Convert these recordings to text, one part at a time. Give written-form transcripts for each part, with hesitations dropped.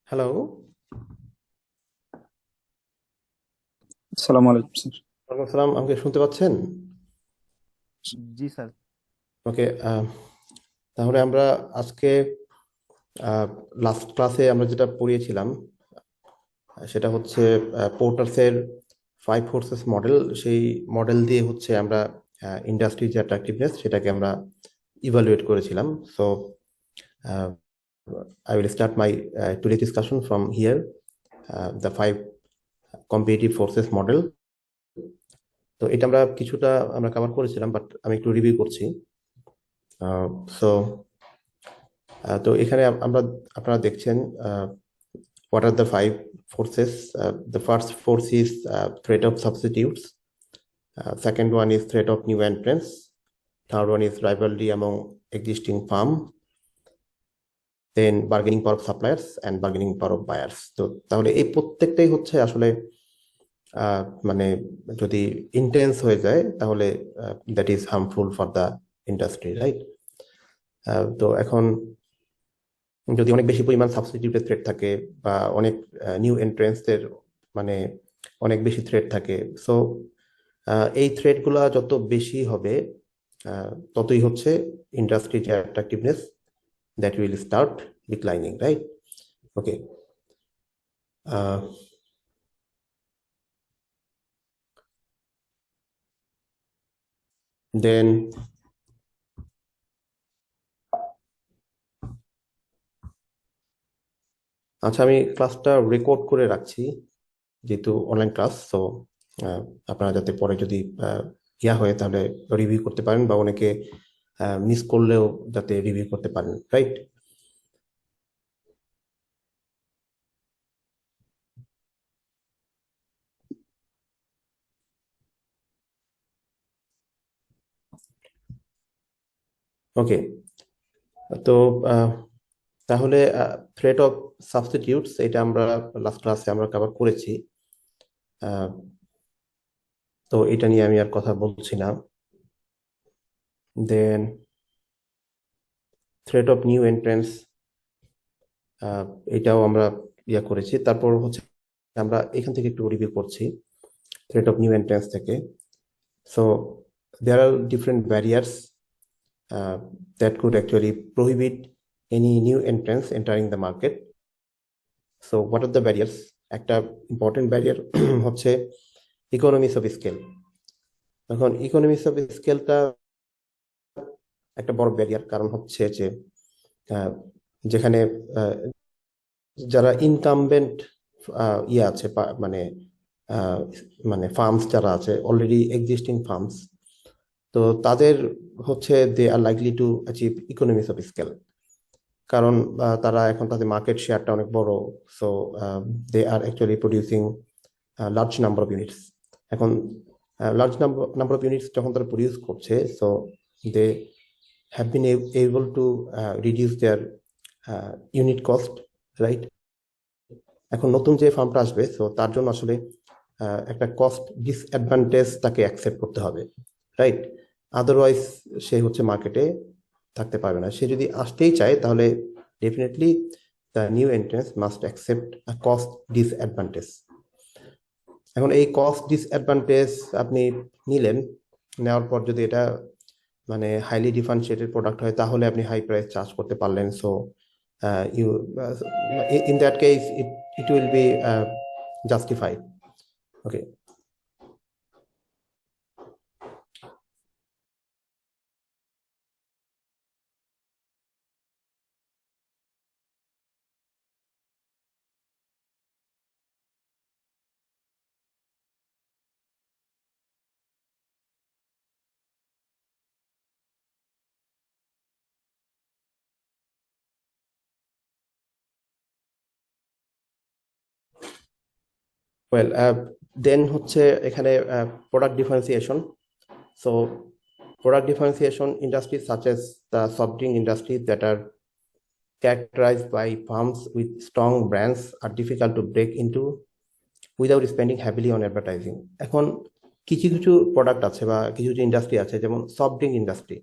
Hello. আসসালামু আলাইকুম sir. ওয়ালাইকুম আসসালাম। আমাকে শুনতে পাচ্ছেন? জি স্যার। ওকে। তাহলে আমরা আজকে লাস্ট ক্লাসে আমরা যেটা পড়িয়েছিলাম সেটা হচ্ছে পোর্টারসের 5 ফোর্সেস মডেল। সেই মডেল দিয়ে হচ্ছে আমরা ইন্ডাস্ট্রির যে অ্যাট্রাকটিভনেস সেটাকে আমরা ইভালুয়েট করেছিলাম। So I will start my today discussion from here, the 5 competitive forces model. তো এটা আমরা কিছুটা আমরা কভার করেছিলাম, বাট আমি একটু রিভিউ করছি। সো তো এখানে আমরা আপনারা দেখছেন what are the 5 forces. The first force is threat of substitutes. Second one is threat of new entrants. Third one is rivalry among existing firm. Then bargaining power of suppliers and bargaining power of buyers. তো তাহলে এই প্রত্যেকটাই হচ্ছে আসলে মানে যদি intense হয়ে যায় তাহলে that is harmful for the industry, right? তো এখন যদি অনেক বেশি পরিমাণ সাবস্টিটিউটেড থ্রেড থাকে বা অনেক নিউ এন্ট্রেন্সদের মানে অনেক বেশি থ্রেড থাকে, সো এই থ্রেডগুলা যত বেশি হবে ততই হচ্ছে ইন্ডাস্ট্রির যে attractiveness that will start declining, right? Okay. Then আচ্ছা, আমি ক্লাসটা রেকর্ড করে রাখছি যেহেতু অনলাইন ক্লাস। তো আপনারা যাতে পরে যদি ইয়া হয় তাহলে রিভিউ করতে পারেন, বা অনেকে মিস করলেও যাতে রিভিউ করতে পারেন, রাইট? ওকে। তো তাহলে থ্রেট অফ সাবস্টিটিউটস এটা আমরা লাস্ট ক্লাসে আমরা কভার করেছি। আহ, তো এটা নিয়ে আমি আর কথা বলছি না। দেন থ্রেট অফ নিউ এন্ট্রেন্স, এটাও আমরা ইয়া করেছি। তারপর হচ্ছে আমরা এখান থেকে একটু রিভিউ করছি থ্রেট অফ নিউ এন্ট্রেন্স থেকে। So there are different barriers that could actually prohibit any new entrants entering the market. So what are the barriers? একটা ইম্পর্টেন্ট ব্যারিয়ার হচ্ছে ইকোনমিস অফ স্কেল। এখন ইকোনমিস অফ স্কেলটা একটা বড় barrier, কারণ হচ্ছে যে আহ, যেখানে আহ, যারা ইনকামবেন্ট ইয়ে আছে মানে আহ, মানে ফার্মস যারা আছে, অলরেডি এক্সিস্টিং ফার্মস, তো তাদের হচ্ছে they are likely to achieve economies of scale, কারণ তারা এখন তাদের মার্কেট শেয়ারটা অনেক বড়। So they are actually producing large number of units. এখন লার্জ নাম্বার অফ ইউনিটস যখন তারা প্রডিউস করছে, so they have been able to reduce their unit cost, right? এখন নতুন যে ফার্মটা আসবে, সো তার জন্য আসলে একটা কস্ট ডিসঅ্যাডভান্টেজ তাকে অ্যাকসেপ্ট করতে হবে, রাইট? আদারওয়াইজ সে হচ্ছে মার্কেটে থাকতে পারবে না। সে যদি আসতেই চায় তাহলে definitely the new entrance must accept a cost disadvantage. এখন এই কস্ট ডিসঅ্যাডভান্টেজ আপনি নিলেন, নেওয়ার পর যদি এটা মানে হাইলি ডিফারেন্সিয়েটেড প্রোডাক্ট হয় তাহলে আপনি হাই প্রাইস চার্জ করতে পারলেন। So you in that case it will be justified. Okay. Well, then হচ্ছে এখানে product differentiation. So product differentiation industries such as the soft drink industry that are characterized by firms with strong brands are difficult to break into without spending heavily on advertising. এখন কিছু কিছু product আছে বা কিছু কিছু industry আছে, যেমন soft drink industry.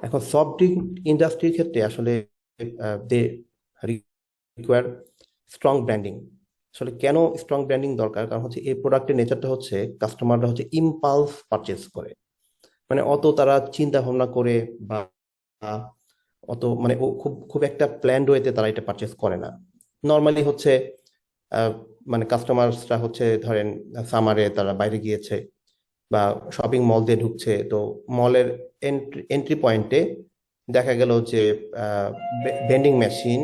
এখন সফট ড্রিঙ্ক ইন্ডাস্ট্রির ক্ষেত্রে আসলে দে রিকোয়ার স্ট্রং ব্র্যান্ডিং। আসলে কেন স্ট্রং ব্র্যান্ডিং দরকার? কারণ হচ্ছে এই প্রোডাক্টের নেচারটা হচ্ছে কাস্টমাররা হচ্ছে ইম্পালস পারচেস করে, মানে অত তারা চিন্তা ভাবনা করে বা অত মানে ও খুব খুব একটা প্ল্যান্ড ওয়েতে তারা এটা পারচেস করে না। নর্মালি হচ্ছে আহ, মানে কাস্টমার্সরা হচ্ছে ধরেন সামারে তারা বাইরে গিয়েছে বা শপিং মল দিয়ে ঢুকছে, তো মলের এন্ট্রি পয়েন্টে দেখা গেল যে ভেন্ডিং মেশিন।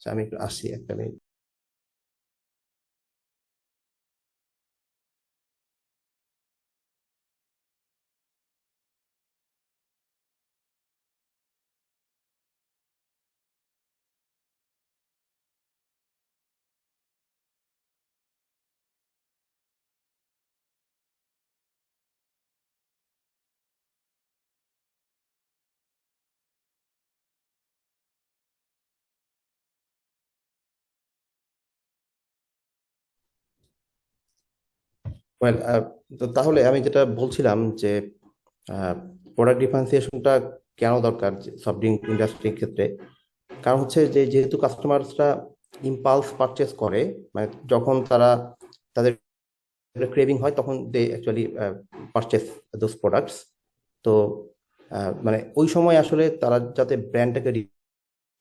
আমি একটু আসি একটা মিনিট। ওয়েল, তো তাহলে আমি যেটা বলছিলাম যে প্রোডাক্ট ডিফারেন্সিয়েশনটা কেন দরকার সফট ড্রিঙ্ক ইন্ডাস্ট্রির ক্ষেত্রে। কারণ হচ্ছে যে যেহেতু কাস্টমারসরা ইম্পালস পারচেস করে, মানে যখন তারা তাদের ক্রেভিং হয় তখন they actually purchase those products. তো মানে ওই সময় আসলে তারা যাতে ব্র্যান্ডটাকে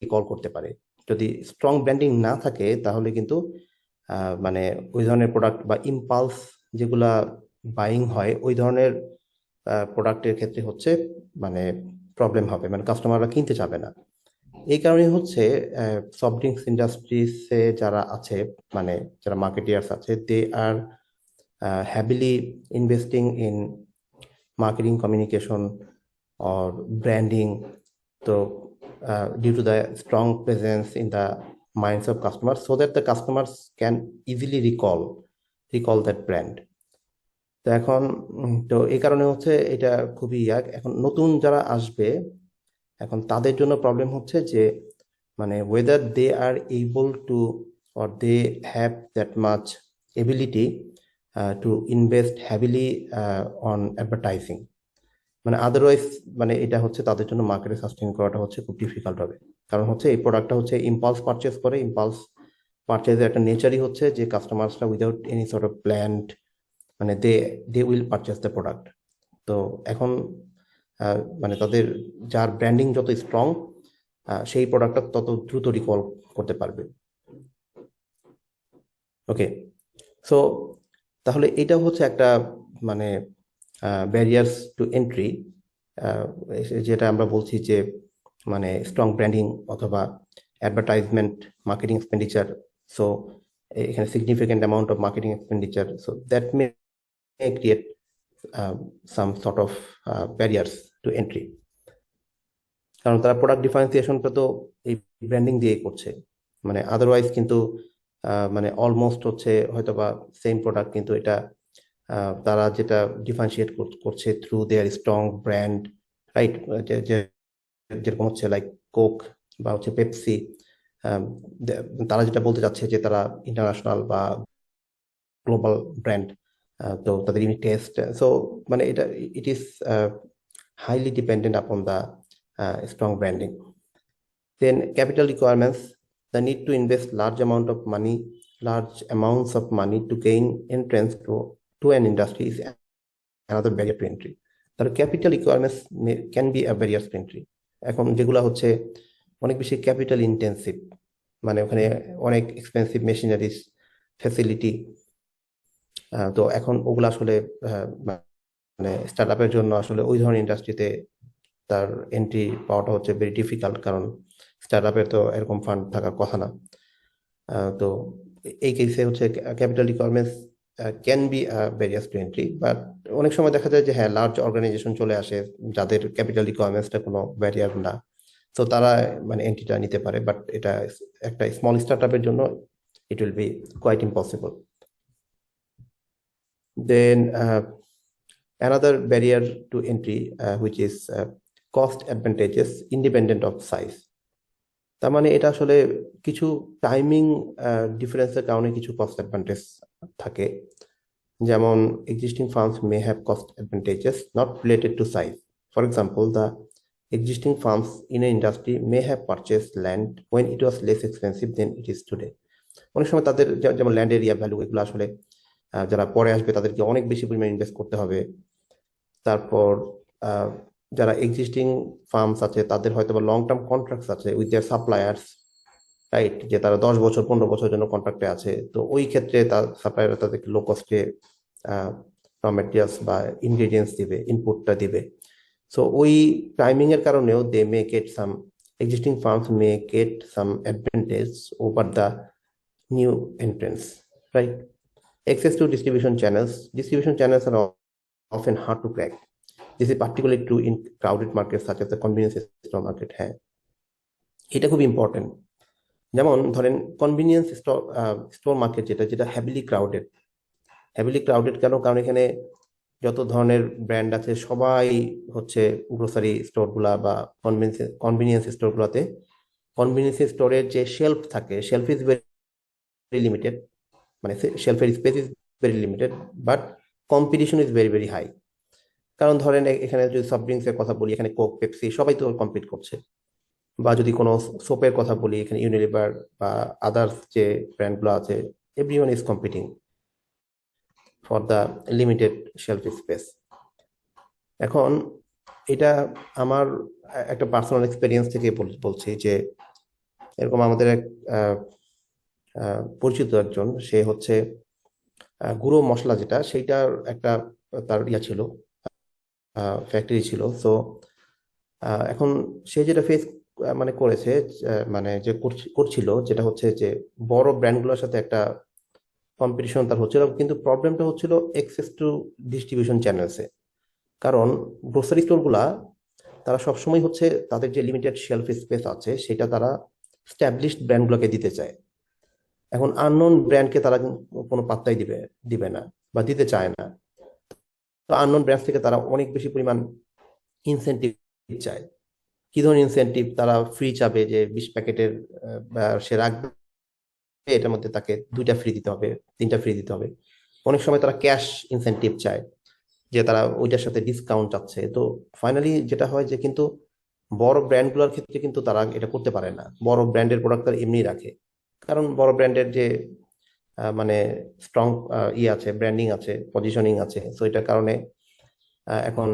রিকল করতে পারে। যদি স্ট্রং ব্র্যান্ডিং না থাকে তাহলে কিন্তু মানে ওই ধরনের প্রোডাক্ট বা ইম্পালস যেগুলা বাইং হয় ওই ধরনের প্রোডাক্টের ক্ষেত্রে হচ্ছে মানে প্রবলেম হবে, মানে কাস্টমাররা কিনতে চাবে না। এই কারণে হচ্ছে সফট ড্রিঙ্কস ইন্ডাস্ট্রিজে যারা আছে, মানে যারা মার্কেটিয়ার্স আছে, they are heavily investing in marketing communication or branding. So due to the strong presence in the minds of customers, so that the customers can easily recall that brand. তো এখন তো এই কারণে হচ্ছে এটা খুবই এখন নতুন যারা আসবে, এখন তাদের জন্য প্রবলেম হচ্ছে যে মানে whether they are able to or they have that much ability to invest heavily on advertising। মানে আদারওয়াইজ মানে এটা হচ্ছে তাদের জন্য মার্কেটে সাস্টেইন করাটা হচ্ছে খুব ডিফিকাল্ট হবে। কারণ হচ্ছে এই প্রোডাক্টটা হচ্ছে ইম্পালস পারচেস করে, ইম্পালস পারচেজের একটা নেচারই হচ্ছে যে কাস্টমার্সরা without any sort of planned মানে they they will purchase the product. তো এখন মানে তাদের যার ব্র্যান্ডিং যত স্ট্রং সেই প্রোডাক্টটা তত দ্রুত রিকল করতে পারবে। ওকে, সো তাহলে এটা হচ্ছে একটা মানে ব্যারিয়ার্স টু এন্ট্রি, যেটা আমরা বলছি যে মানে স্ট্রং ব্র্যান্ডিং অথবা অ্যাডভার্টাইজমেন্ট মার্কেটিং এক্সপেন্ডিচার। সো এখানে significant amount of marketing expenditure, so that may create some sort of barriers two entry. কারণ তারা প্রোডাক্ট ডিফারেন্সিয়েশনটা তো এই ব্র্যান্ডিং দিয়ে করছে, মানে আদারওয়াইজ কিন্তু মানে অলমোস্ট হচ্ছে হয়তোবা সেম প্রোডাক্ট, কিন্তু এটা তারা যেটা ডিফারেন্সিয়েট করছে থ্রু দেয়ার স্ট্রং ব্র্যান্ড, রাইট? যেরকম হচ্ছে লাইক কোক বা হচ্ছে পেপসি, তারা যেটা বলতে চাচ্ছে যে তারা ইন্টারন্যাশনাল বা গ্লোবাল ব্র্যান্ড, তো তাদের ইউনিক টেস্ট। সো মানে এটা it is highly dependent upon the strong branding. Then capital requirements, the need to invest large amounts of money to gain entrance to an industry is another barrier to entry. তার capital requirements can be a barrier two entry. এখন যেগুলো হচ্ছে অনেক বেশি capital intensive, মানে ওখানে অনেক expensive machineries facility, তো এখন ওগুলো আসলে মানে স্টার্ট আপের জন্য আসলে ওই ধরনের ইন্ডাস্ট্রিতে তার এন্ট্রি পাওয়াটা হচ্ছে ভেরি ডিফিকাল্ট, কারণ স্টার্ট আপের তো এরকম ফান্ড থাকার কথা না। তো এই কেসে হচ্ছে capital requirements can be barriers two entry, but অনেক সময় দেখা যায় যে হ্যাঁ লার্জ অর্গানাইজেশন চলে আসে যাদের ক্যাপিটাল রিকোয়ারমেন্টসটা কোনো ব্যারিয়ার না, তো তারা মানে এন্ট্রিটা নিতে পারে, বাট এটা একটা স্মল স্টার্ট আপের জন্য it will be quite impossible. Then another barrier to entry, which is cost advantages independent of size. তার মানে এটা আসলে কিছু টাইমিং ডিফারেন্সের কারণে কিছু কস্ট অ্যাডভান্টেজ থাকে, যেমন existing firms may have cost advantages not related to size. For example, the existing farms in an industry may have purchased land when it was less expensive than it is today. অনেক সময় তাদের যেমন land area value এগুলো আসলে যারা পরে আসবে তাদেরকে অনেক বেশি পরিমাণে ইনভেস্ট করতে হবে। তারপর আহ, যারা এক্সিস্টিং ফার্মস আছে তাদের হয়তো বা লং টার্ম কন্ট্রাক্টস আছে উইথ দেয়ার সাপ্লায়ার্স, রাইট, যে তারা 10 বছর 15 বছরের জন্য কন্ট্রাক্টে আছে, তো ওই ক্ষেত্রে তার সাপ্লায়াররা তাদেরকে লো কস্টে র মেটেরিয়ালস বা ইনগ্রেডিয়েন্টস দিবে, ইনপুটটা দিবে। সো ওই টাইমিং এর কারণেও they may get some, existing firms may get some advantage over the new entrance, right? Access to distribution channels. Distribution channels are often hard to crack. This is particularly true in crowded markets such as the convenience store market. হ্যাঁ, এটা খুব important. যেমন ধরেন convenience store market যেটা যেটা heavily crowded কেন? কারণ এখানে যত ধরনের ব্র্যান্ড আছে সবাই হচ্ছে গ্রোসারি স্টোরগুলা বা কনভিনিয়েন্স স্টোরগুলোতে, কনভিনিয়েন্স স্টোরের যে শেলফ থাকে, শেলফ ইজ ভেরি লিমিটেড, মানে শেলফের space is very limited, but competition is very very high. কারণ ধরেন এখানে যদি সফট ড্রিঙ্কস এর কথা বলি, এখানে কোক, পেপসি সবাই তো কম্পিট করছে। বা যদি কোনো সোপের কথা বলি, এখানে ইউনিলিভার বা আদার্স যে ব্র্যান্ডগুলো আছে, everyone is competing for the limited shelf space. এখন এটা আমার একটা পার্সোনাল এক্সপিরিয়েন্স থেকে বলছি যে এরকম আমাদের এক পরিচিত একজন, সে হচ্ছে গুঁড়ো মশলা যেটা সেইটার একটা তার ইয়া ছিল, ফ্যাক্টরি ছিল। সো এখন সে যেটা ফেস মানে করেছে, মানে যে করছিল যেটা হচ্ছে যে বড় ব্র্যান্ডগুলোর সাথে একটা কম্পিটিশন তার হচ্ছিল, কিন্তু প্রবলেমটা হচ্ছিল অ্যাক্সেস টু ডিস্ট্রিবিউশন চ্যানেলসে। কারণ গ্রোসারি স্টোরগুলা তারা সবসময় হচ্ছে তাদের যে লিমিটেড শেলফ স্পেস আছে সেটা তারা স্ট্যাবলিশড ব্র্যান্ডগুলোকে দিতে চায়। এখন আননোন ব্র্যান্ডকে তারা কোনো পাত্তাই দিবে দিবে না বা দিতে চায় না। তো আননোন ব্র্যান্ড থেকে তারা অনেক বেশি পরিমাণ ইনসেন্টিভ চায়। কি ধরনের ইনসেন্টিভ? তারা ফ্রি চাবে, যে 20 প্যাকেটের সে রাখবে, এটার মধ্যে তাকে 2টা ফ্রি দিতে হবে, 3টা ফ্রি দিতে হবে। অনেক সময় তারা ক্যাশ ইনসেন্টিভ চায়, যে তারা ওইটার সাথে ডিসকাউন্ট চাচ্ছে। তো ফাইনালি যেটা হয় যে কিন্তু বড় ব্র্যান্ডগুলোর ক্ষেত্রে কিন্তু তারা এটা করতে পারে না। বড় ব্র্যান্ডের প্রোডাক্ট তারা এমনি রাখে, কারণ বড় ব্র্যান্ডের যে মানে স্ট্রং ইয়ে আছে, ব্র্যান্ডিং আছে, পজিশনিং আছে। সো এটার কারণে এখন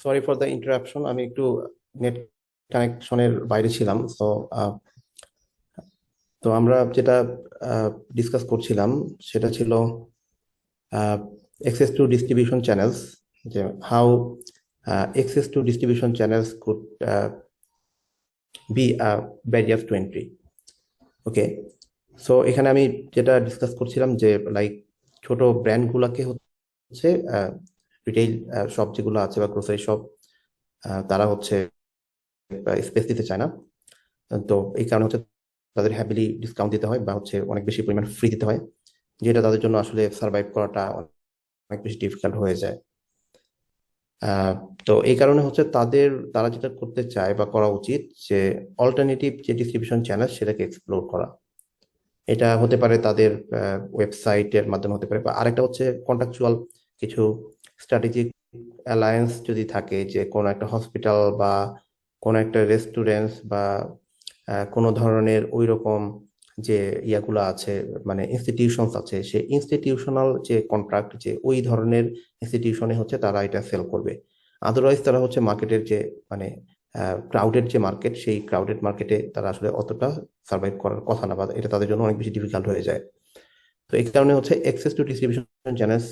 সরি ফর দ্য ইন্টারাপশন, আমি একটু নেট কানেকশনের বাইরে ছিলাম। তো আমরা যেটা ডিসকাস করছিলাম সেটা ছিল access to distribution channels, যে how access to distribution channels could be a barrier to entry. Okay, so এখানে আমি যেটা ডিসকাস করছিলাম যে লাইক ছোট ব্র্যান্ড গুলাকে হচ্ছে রিটেইল শপ যেগুলো আছে বা গ্রোসারি শপ, তারা হচ্ছে স্পেস দিতে চায় না। তো এই কারণে হচ্ছে তাদের হ্যাভিলি ডিসকাউন্ট দিতে হয় বা হচ্ছে অনেক বেশি পরিমাণ ফ্রি দিতে হয়, যেটা তাদের জন্য আসলে সার্ভাইভ করাটা অনেক বেশি ডিফিকাল্ট হয়ে যায়। আহ, তো এই কারণে হচ্ছে তারা যেটা করতে চায় বা করা উচিত যে অল্টারনেটিভ যে ডিস্ট্রিবিউশন চ্যানেল সেটাকে এক্সপ্লোর করা। এটা হতে পারে তাদের ওয়েবসাইটের মাধ্যমে হতে পারে, বা আরেকটা হচ্ছে কন্ট্রাকচুয়াল কিছু স্ট্র্যাটেজিক অ্যালায়েন্স যদি থাকে, যে কোনো একটা হসপিটাল বা কোনো একটা রেস্টুরেন্ট বা কোনো ধরনের ওই রকম যে ইয়াগুলো আছে, মানে ইনস্টিটিউশনস আছে, সেই ইনস্টিটিউশনাল যে কন্ট্রাক্ট, যে ওই ধরনের ইনস্টিটিউশনে হচ্ছে তারা এটা সেল করবে। আদারওয়াইজ তারা হচ্ছে মার্কেটের যে মানে ক্রাউডেড যে মার্কেট, সেই ক্রাউডেড মার্কেটে তারা আসলে অতটা সার্ভাইভ করার কথা না, বা এটা তাদের জন্য অনেক বেশি ডিফিকাল্ট হয়ে যায়। তো এই কারণে হচ্ছে access to distribution channels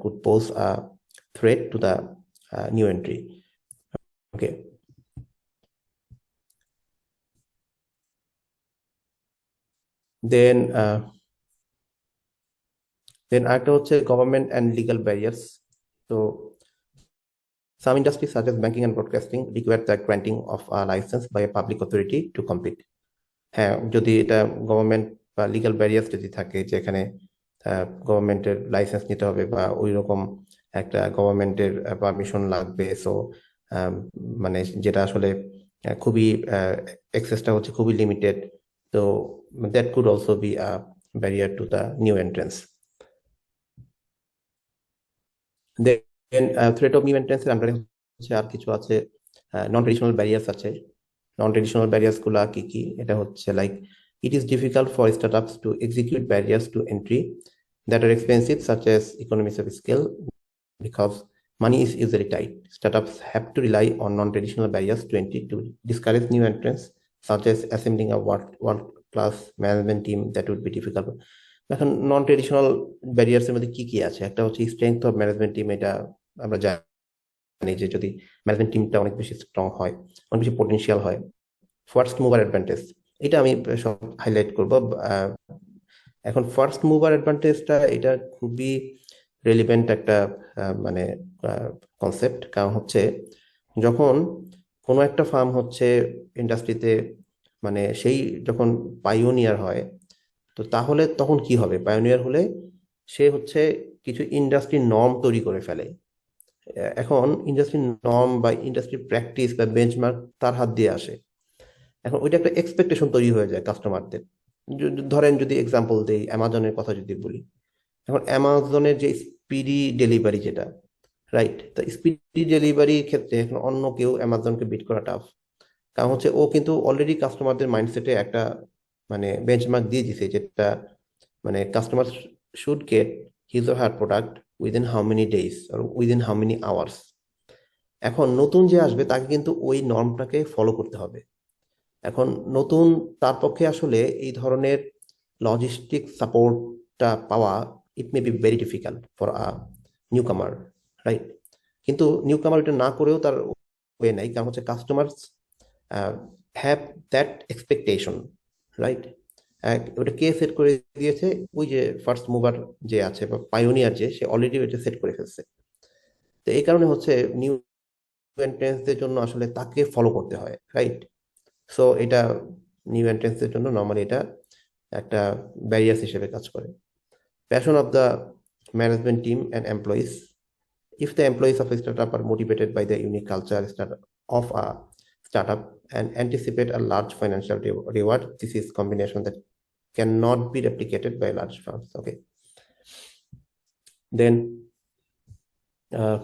could pose a threat to the new entry. Okay, then আরেকটা হচ্ছে গভর্নমেন্ট অ্যান্ড লিগাল ব্যারিয়ার্স। তো some industries such as banking and broadcasting require the granting of a license by a public authority to compete. হ্যাঁ, যদি এটা government বা legal barriers যদি থাকে, যেখানে গভর্নমেন্টের লাইসেন্স নিতে হবে বা ওই রকম একটা গভর্নমেন্টের পারমিশন লাগবে, সো মানে যেটা আসলে খুবই অ্যাক্সেসটা হচ্ছে খুবই লিমিটেড, তো that could also be a barrier to the new entrance. Then threat of new entrance এর আন্ডারে হচ্ছে আর কিছু আছে, নন ট্রেডিশনাল ব্যারিয়ার্স আছে। নন ট্রেডিশনাল ব্যারিয়ার্স গুলা কি কি, এটা হচ্ছে like it is difficult for startups to execute barriers to entry that are expensive, such as economies of scale, because money is usually tight. Startups have to rely on non-traditional barriers to entry to discourage new entrants, such as assembling a world-class management team that would be difficult. এখন নন traditional barriers এর মধ্যে কি কি আছে, একটা হচ্ছে strength of management team. এটা আমরা জানি যে যদি ম্যানেজমেন্ট টিমটা অনেক বেশি স্ট্রং হয়, অনেক বেশি পটেনশিয়াল হয়। ফার্স্ট মুভার অ্যাডভান্টেজ, এটা আমি সব হাইলাইট করব। এখন ফার্স্ট মুভার অ্যাডভান্টেজটা এটা খুবই রেলিভেন্ট একটা মানে কনসেপ্ট। কারণ হচ্ছে যখন কোনো একটা ফার্ম হচ্ছে ইন্ডাস্ট্রিতে, মানে সেই যখন পাইওনিয়ার হয়, তো তাহলে তখন কি হবে? পাইওনিয়ার হলে সে হচ্ছে কিছু ইন্ডাস্ট্রি নর্ম তৈরি করে ফেলে। এখন ইন্ডাস্ট্রি নর্ম বা ইন্ডাস্ট্রি প্র্যাকটিস বা বেঞ্চমার্ক তার হাত দিয়ে আসে। এখন ওইটা একটা এক্সপেকটেশন তৈরি হয়ে যায় কাস্টমারদের। ধরেন যদি এক্সাম্পল দেই, অ্যামাজনের কথা যদি বলি, এখন অ্যামাজনের যে স্পিডি ডেলিভারি যেটা, রাইট, তো স্পিডি ডেলিভারির ক্ষেত্রে এখন অন্য কেউ অ্যামাজনকে বিট করা টাফ। কারণ হচ্ছে ও কিন্তু অলরেডি কাস্টমারদের মাইন্ডসেটে একটা মানে বেঞ্চমার্ক দিয়ে দিছে, যেটা মানে customer should get his or her product within how many days আর উইদিন হাউ মেনি আওয়ার্স। এখন নতুন যে আসবে তাকে কিন্তু ওই নর্মটাকে ফলো করতে হবে। এখন নতুন তার পক্ষে আসলে এই ধরনের লজিস্টিক সাপোর্টটা পাওয়া, it may be very difficult for a newcomer, right. কিন্তু নিউ কামার এটা না করেও তার ওয়ে নাই, কারণ হচ্ছে customer have that expectation, right. ওটা কে সেট করে দিয়েছে? ওই যে ফার্স্ট মুভার যে আছে বা পাইওনিয়ার, যে সে অলরেডি ওইটা সেট করে ফেলছে। তো এই কারণে হচ্ছে নিউ এন্ট্রেন্সদের জন্য আসলে তাকে ফলো করতে হয়, রাইট। সো এটা নিউ এন্ট্রেন্সের জন্য নর্মালি এটা একটা ব্যারিয়ার হিসেবে কাজ করে। Passion of the management team and employees, if the employees of a startup are motivated by the unique culture of a startup and anticipate a large financial reward, this is combination that cannot be replicated by large firms. Okay, then uh,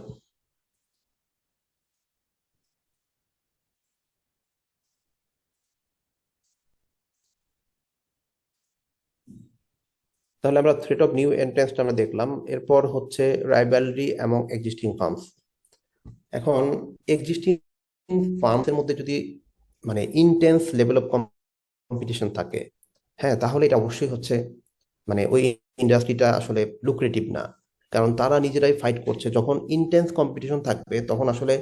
তাহলে আমরা threat of new এন্ট্রেন্সটা আমরা দেখলাম। এরপর হচ্ছে rivalry এবং existing farms. এখন existing ফার্মসের মধ্যে যদি মানে ইন্টেন্স লেভেল অফ কম্পিটিশন থাকে, হ্যাঁ, তাহলে এটা অবশ্যই হচ্ছে মানে ওই ইন্ডাস্ট্রিটা আসলে লুক্রেটিভ না। কারণ তারা নিজেরাই ফাইট করছে, যখন ইন্টেন্স কম্পিটিশন থাকবে তখন আসলে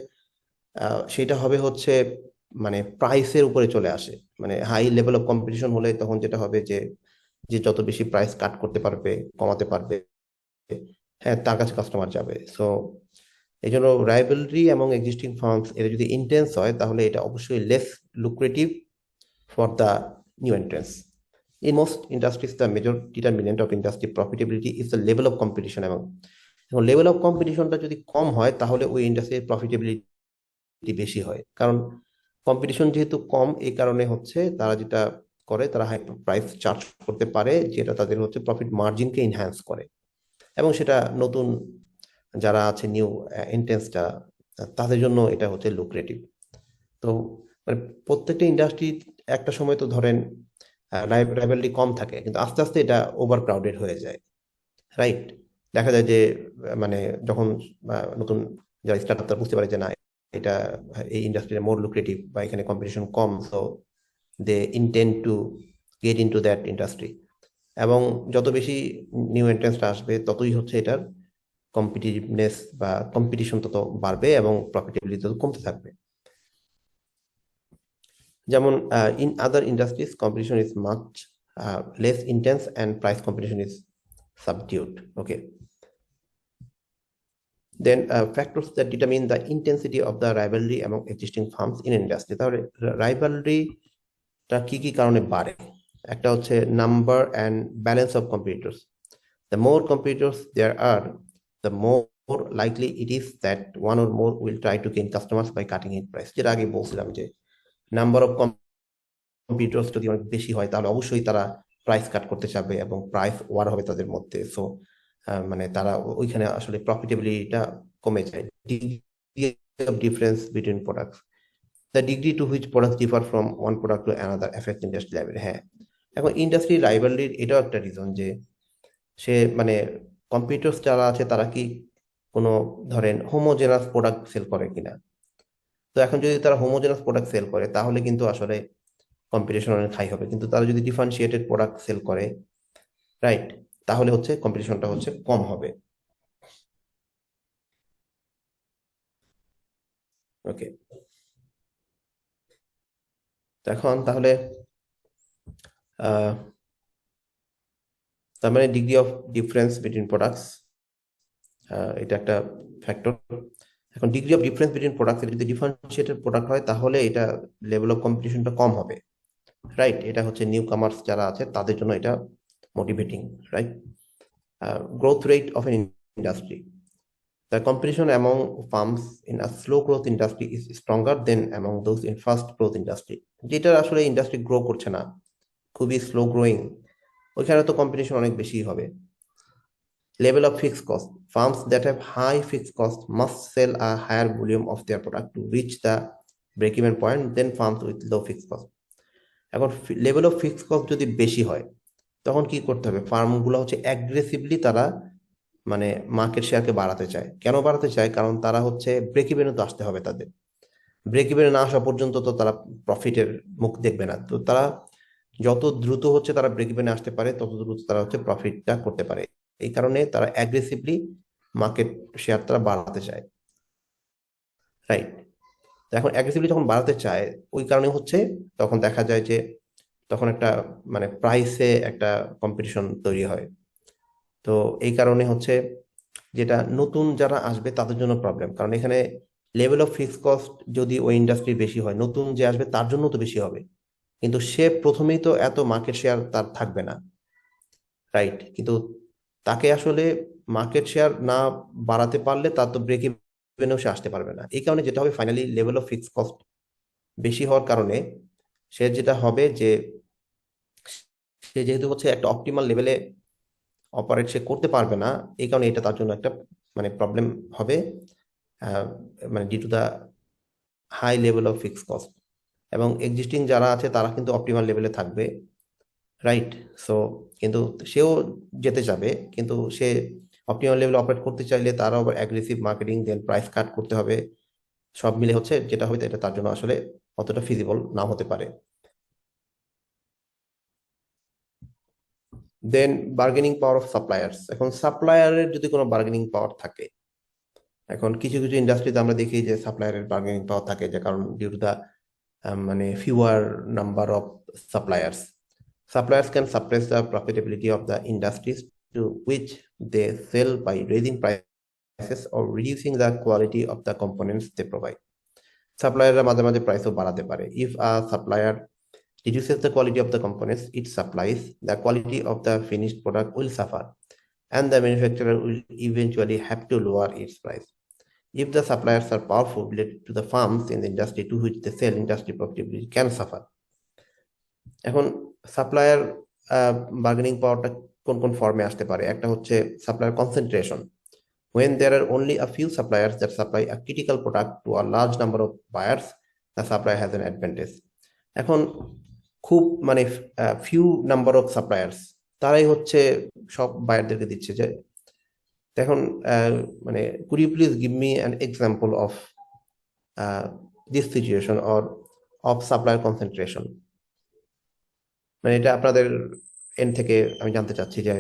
সেটা হবে হচ্ছে মানে প্রাইসের উপরে চলে আসে। মানে হাই লেভেল অফ কম্পিটিশন হলে তখন যেটা হবে যে যে যত বেশি প্রাইস কাট করতে পারবে, কমাতে পারবে, হ্যাঁ, তার কাছে কাস্টমার যাবে। সো এই জন্য রাইভেলরি এবং এক্সিস্টিং ফার্মস এটা যদি ইন্টেন্স হয় তাহলে এটা অবশ্যই less lucrative for the new entrance. In most industries, the major determinant of industry profitability is the level of competition, এবং লেভেল অফ কম্পিটিশনটা যদি কম হয় তাহলে ওই ইন্ডাস্ট্রির প্রফিটেবিলিটি বেশি হয়। কারণ কম্পিটিশন যেহেতু কম, এই কারণে হচ্ছে তারা যেটা করে, তারা হাই প্রাইস চার্জ করতে পারে, যেটা তাদের হচ্ছে প্রফিট মার্জিনকে এনহ্যান্স করে, এবং সেটা নতুন যারা আছে নিউ এন্ট্রেন্সটা, তাদের জন্য এটা হচ্ছে লুক্রেটিভ। তো মানে প্রত্যেকটা ইন্ডাস্ট্রি একটা সময় তো ধরেন রাইভালরি কম থাকে, কিন্তু আস্তে আস্তে এটা ওভার ক্রাউডেড হয়ে যায়, রাইট? দেখা যায় যে মানে যখন নতুন যারা স্টার্ট আপ তারা বুঝতে পারে যে না, এটা এই ইন্ডাস্ট্রিটা মোর লুক্রেটিভ বা এখানে কম্পিটিশন কম, so they intend to get into that industry. এবং যত বেশি নিউ এন্ট্রেন্সটা আসবে ততই হচ্ছে এটার কম্পিটিটিভনেস বা কম্পিটিশন তত বাড়বে এবং প্রফিটেবিলিটি তত কমতে থাকবে। যেমন in other industries competition is much less intense and price competition is subdued. Okay, then factors that determine the intensity of the rivalry among existing firms in industry। তাহলে রাইভালরিটা কি কি কারণে বাড়ে? একটা হচ্ছে number and balance of competitors. The more competitors there are, the more likely it is that one or more will try to gain customers by cutting in price। যেটা আগে বলছিলাম যে নাম্বার অফ কম্পিটিটর্স যদি অনেক বেশি হয় তাহলে অবশ্যই তারা প্রাইস কাট করতে চাবে এবং প্রাইস ওয়ার হবে তাদের মধ্যে। সো মানে তারা ওইখানে আসলে প্রফিটেবিলিটিটা কমে যায়। Degree of difference between products, the degree to which products differ from one product to another effect industry level. হ্যাঁ, এখন ইন্ডাস্ট্রি রাইভালরির এটাও একটা রিজন যে সে মানে কম্পিটিটর্স যারা আছে তারা কি কোনো ধরেন হোমোজেনাস প্রোডাক্ট সেল করে কিনা। তো এখন যদি তারা হোমোজেনাস প্রোডাক্ট সেল করে তাহলে কিন্তু আসলে কম্পিটিশন অনেক হাই হবে, কিন্তু তারা যদি ডিফারেন্সিয়েটেড প্রোডাক্ট সেল করে, রাইট, তাহলে হচ্ছে কম্পিটিশনটা হচ্ছে কম হবে। ওকে, এখন তাহলে তার মানে degree of difference between products এটা একটা ফ্যাক্টর। এখন degree of difference between products যদি ডিফারেন্সিয়েটেড প্রোডাক্ট হয় তাহলে এটা লেভেল অফ কম্পিটিশনটা কম হবে, রাইট? এটা হচ্ছে নিউ কামার্স যারা আছে তাদের জন্য এটা motivating, right? Growth rate of an industry, the competition among firms in a slow growth industry is stronger than among those in fast growth industry। যেটা আসলে ইন্ডাস্ট্রি গ্রো করছে না, খুবই স্লো গ্রোয়িং, ওইখানে তো কম্পিটিশন অনেক বেশি হবে। Level of fixed cost, firms that have high fixed cost must sell a higher volume of their product to reach the break even point then firms with low fixed cost. এখন level of fixed cost যদি বেশি হয় তখন কি করতে হবে? ফার্মগুলো হচ্ছে aggressively তারা মানে মার্কেট শেয়ারকে বাড়াতে চায়। কেন বাড়াতে চায়? কারণ তারা হচ্ছে ব্রেক ইভেনে তো আসতে হবে তাদের। ব্রেক ইভেনে না আসা পর্যন্ত তো তারা প্রফিটের মুখ দেখবে না। তো তারা যত দ্রুত হচ্ছে তারা ব্রেক ইভেনে আসতে পারে তত দ্রুত তারা হচ্ছে প্রফিটটা করতে পারে। এই কারণে তারা অ্যাগ্রেসিভলি মার্কেট শেয়ার তারা বাড়াতে চায়, রাইট? এখন অ্যাগ্রেসিভলি যখন বাড়াতে চায় ওই কারণে হচ্ছে তখন দেখা যায় যে তখন একটা মানে প্রাইসে একটা কম্পিটিশন তৈরি হয়। তো এই কারণে হচ্ছে যেটা নতুন যারা আসবে তাদের জন্য প্রবলেম, কারণ এখানে লেভেল অফ ফিক্সড কস্ট যদি ওই ইন্ডাস্ট্রি বেশি হয়, নতুন যে আসবে তার জন্য তো বেশি হবে, কিন্তু সে প্রথমেই তো এত মার্কেট শেয়ার তার থাকবে না, রাইট? কিন্তু তাকে আসলে মার্কেট শেয়ার না বাড়াতে পারলে তার তো ব্রেক ইভেনেও সে আসতে পারবে না। এই কারণে যেটা হবে finally level of fixed cost বেশি হওয়ার কারণে সে যেটা হবে যে সে যেহেতু হচ্ছে একটা অপটিমাল লেভেলে অপারেট সে করতে পারবে না, এই কারণে এটা তার জন্য একটা মানে প্রবলেম হবে, মানে due to the high level of fixed cost. এবং এক্সিস্টিং যারা আছে তারা কিন্তু অপটিমাল লেভেলে থাকবে, রাইট? সো কিন্তু সেও যেতে যাবে, কিন্তু সে অপটিমাল লেভেলে অপারেট করতে চাইলে তারও আবার অ্যাগ্রেসিভ মার্কেটিং দেন প্রাইস কাট করতে হবে, সব মিলে হচ্ছে যেটা হবে এটা তার জন্য আসলে অতটা ফিজিবল না হতে পারে। দেন বার্গেনিং পাওয়ার অফ সাপ্লায়ার্স। এখন সাপ্লায়ারের যদি কোনো বার্গেনিং পাওয়ার থাকে, এখন কিছু কিছু ইন্ডাস্ট্রিতে আমরা দেখি যে সাপ্লায়ারের বার্গেনিং পাওয়ার থাকে, যে কারণ ডিউ টু দা মানে fewer number of suppliers. Suppliers can suppress the profitability of the industries to which they sell by raising prices or reducing the quality of the components they provide. সাপ্লায়াররা মাঝে মাঝে প্রাইসও বাড়াতে পারে। If a supplier reduces the quality of the components it supplies, the quality of the finished product will suffer, and the manufacturer will eventually have to lower its price. If the suppliers are powerful related to the firms in the industry to which they sell, industry profitability can suffer. এখন supplier bargaining পাওয়ারটা কোন কোন ফর্মে আসতে পারে? একটা হচ্ছে supplier concentration, when there are only a few suppliers that supply a critical product to a large number of buyers, the supplier has an advantage. এখন খুব মানে ফিউ নাম্বার অফ সাপ্লায়ার্স, তারাই হচ্ছে সব বায়ারদেরকে দিচ্ছে। যে এখন মানে could you please give me an example of this situation or of supplier concentration? মানে এটা আপনাদের এন্ড থেকে আমি জানতে চাচ্ছি যে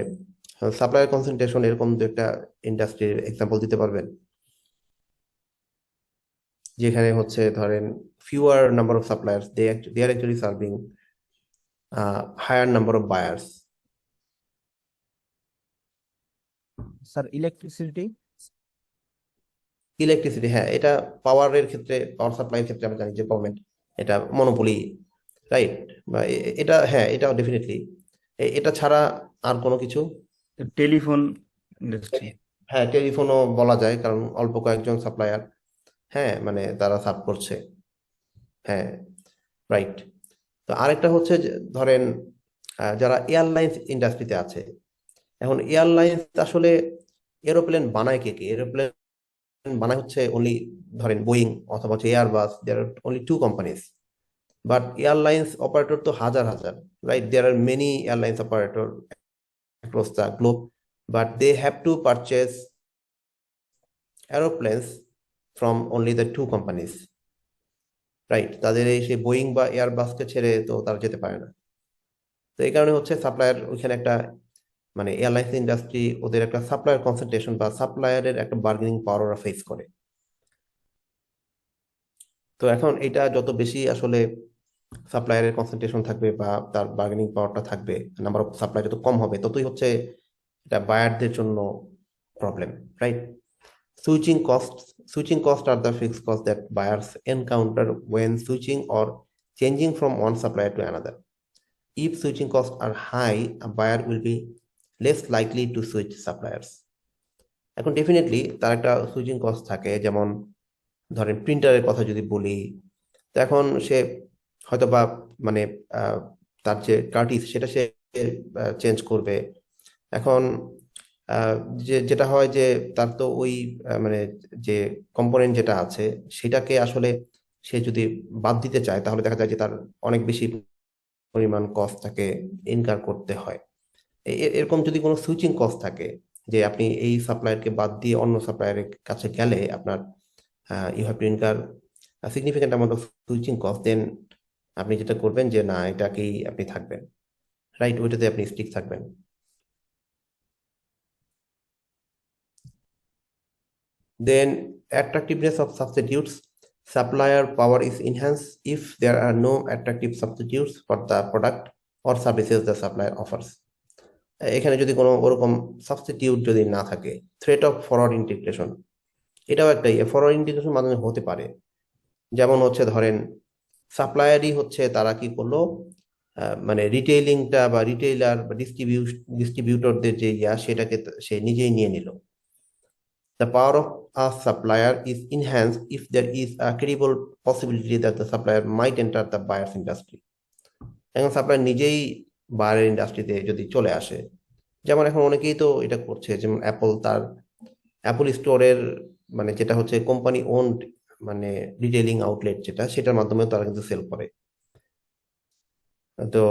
সাপ্লায়ার কনসেন্ট্রেশন এরকম দু একটা ইন্ডাস্ট্রির এক্সাম্পল দিতে পারবেন, যেখানে হচ্ছে ধরেন fewer number of suppliers, they are actually serving higher number of buyers. Sir electricity. Electricity, হ্যাঁ, এটা পাওয়ারের ক্ষেত্রে, পাওয়ার সাপ্লাইয়ের ক্ষেত্রে আমরা জানি যে গভর্নমেন্ট এটা মনোপলি, রাইট? বা এটা, হ্যাঁ, এটাও ডেফিনেটলি। এটা ছাড়া আর কোনো কিছু? Telephone industry. হ্যাঁ, টেলিফোনও বলা যায়, কারণ অল্প কয়েকজন সাপ্লায়ার, হ্যাঁ, মানে তারা সার্ভ করছে। হ্যাঁ, রাইট। তো আরেকটা হচ্ছে যে ধরেন যারা এয়ারলাইন্স ইন্ডাস্ট্রিতে আছে, এখন এয়ারলাইন্স আসলে এরোপ্লেন বানায় কে কে? এরোপ্লেন বানায় হচ্ছে অনলি ধরেন বোয়িং অথবা হচ্ছে Airbus, there are only two companies. But airlines operator তো হাজার হাজার, right? There are many airlines operator across the globe, but they have to purchase aeroplanes from only the two companies, right? তাদের এই সেই Boeing বা এয়ারবাসকে ছেড়ে তো তারা যেতে পারে না। তো এই কারণে হচ্ছে সাপ্লায়ার ওইখানে একটা মানে এয়ারলাইন্স ইন্ডাস্ট্রি ওদের একটা সাপ্লায়ার কনসেন্ট্রেশন বা সাপ্লায়ারের একটা বার্গেনিং পাওয়ার ওরা ফেস করে। তো এখন এটা যত বেশি আসলে সাপ্লায়ারের কনসেন্ট্রেশন থাকবে বা তার বার্গেনিং পাওয়ারটা থাকবে, নাম্বার অফ সাপ্লাই যত কম হবে ততই হচ্ছে এটা বায়ারদের জন্য problem, right? Switching costs. Switching costs are the fixed costs that buyers encounter when switching or changing from one supplier to another. If switching costs are high, a buyer will be less likely to switch suppliers. এখন definitely তার একটা switching cost থাকে, যেমন ধরেন প্রিন্টারের কথা যদি বলি, তো এখন সে হয়তো বা মানে তার যে কার্টিজ সেটা সে চেঞ্জ করবে। এখন আহ, যেটা হয় যে তার তো ওই মানে যে কম্পোনেন্ট যেটা আছে সেটাকে আসলে সে যদি বাদ দিতে চায় তাহলে দেখা যায় যে তার অনেক বেশি পরিমাণ কস্ট তাকে ইনকার করতে হয়। এরকম যদি কোনো সুইচিং কস্ট থাকে, যে আপনি এই সাপ্লায়ারকে বাদ দিয়ে অন্য সাপ্লায়ারের কাছে গেলে আপনার you have to incur significant amount of switching cost, then আপনি যেটা করবেন যে না, এটাকেই আপনি থাকবেন, রাইট? ওইটাতে আপনি স্টিক থাকবেন। Then attractiveness of substitutes. Supplier power is enhanced if there are no attractive substitutes for the product or services the supplier offers. এখানে যদি কোনো ওরকম সাবস্টিটিউট যদি না থাকে, থ্রেট অফ ফরওয়ার্ড ইন্টিগ্রেশন, এটাও একটা ফরওয়ার্ড ইন্টিগ্রেশন মাধ্যমে হতে পারে। যেমন হচ্ছে ধরেন সাপ্লায়ারই হচ্ছে তারা কি করলো, মানে রিটেইলিংটা বা রিটেইলার বা ডিস্ট্রিবিউটরদের যে সেটাকে সে নিজেই নিয়ে নিল। The power of a supplier is enhanced if there is a credible possibility that the supplier might enter the buyer's industry. এখন সাপ্লায়ার নিজেই বায়ারের ইন্ডাস্ট্রিতে যদি চলে আসে, যেমন এখন অনেকেই তো এটা করছে, যেমন অ্যাপল তার অ্যাপল স্টোরের মানে যেটা হচ্ছে কোম্পানি ওন্ড মানে রিটেইলিং আউটলেট যেটা, সেটার মাধ্যমে তারা কিন্তু সেল করে। তো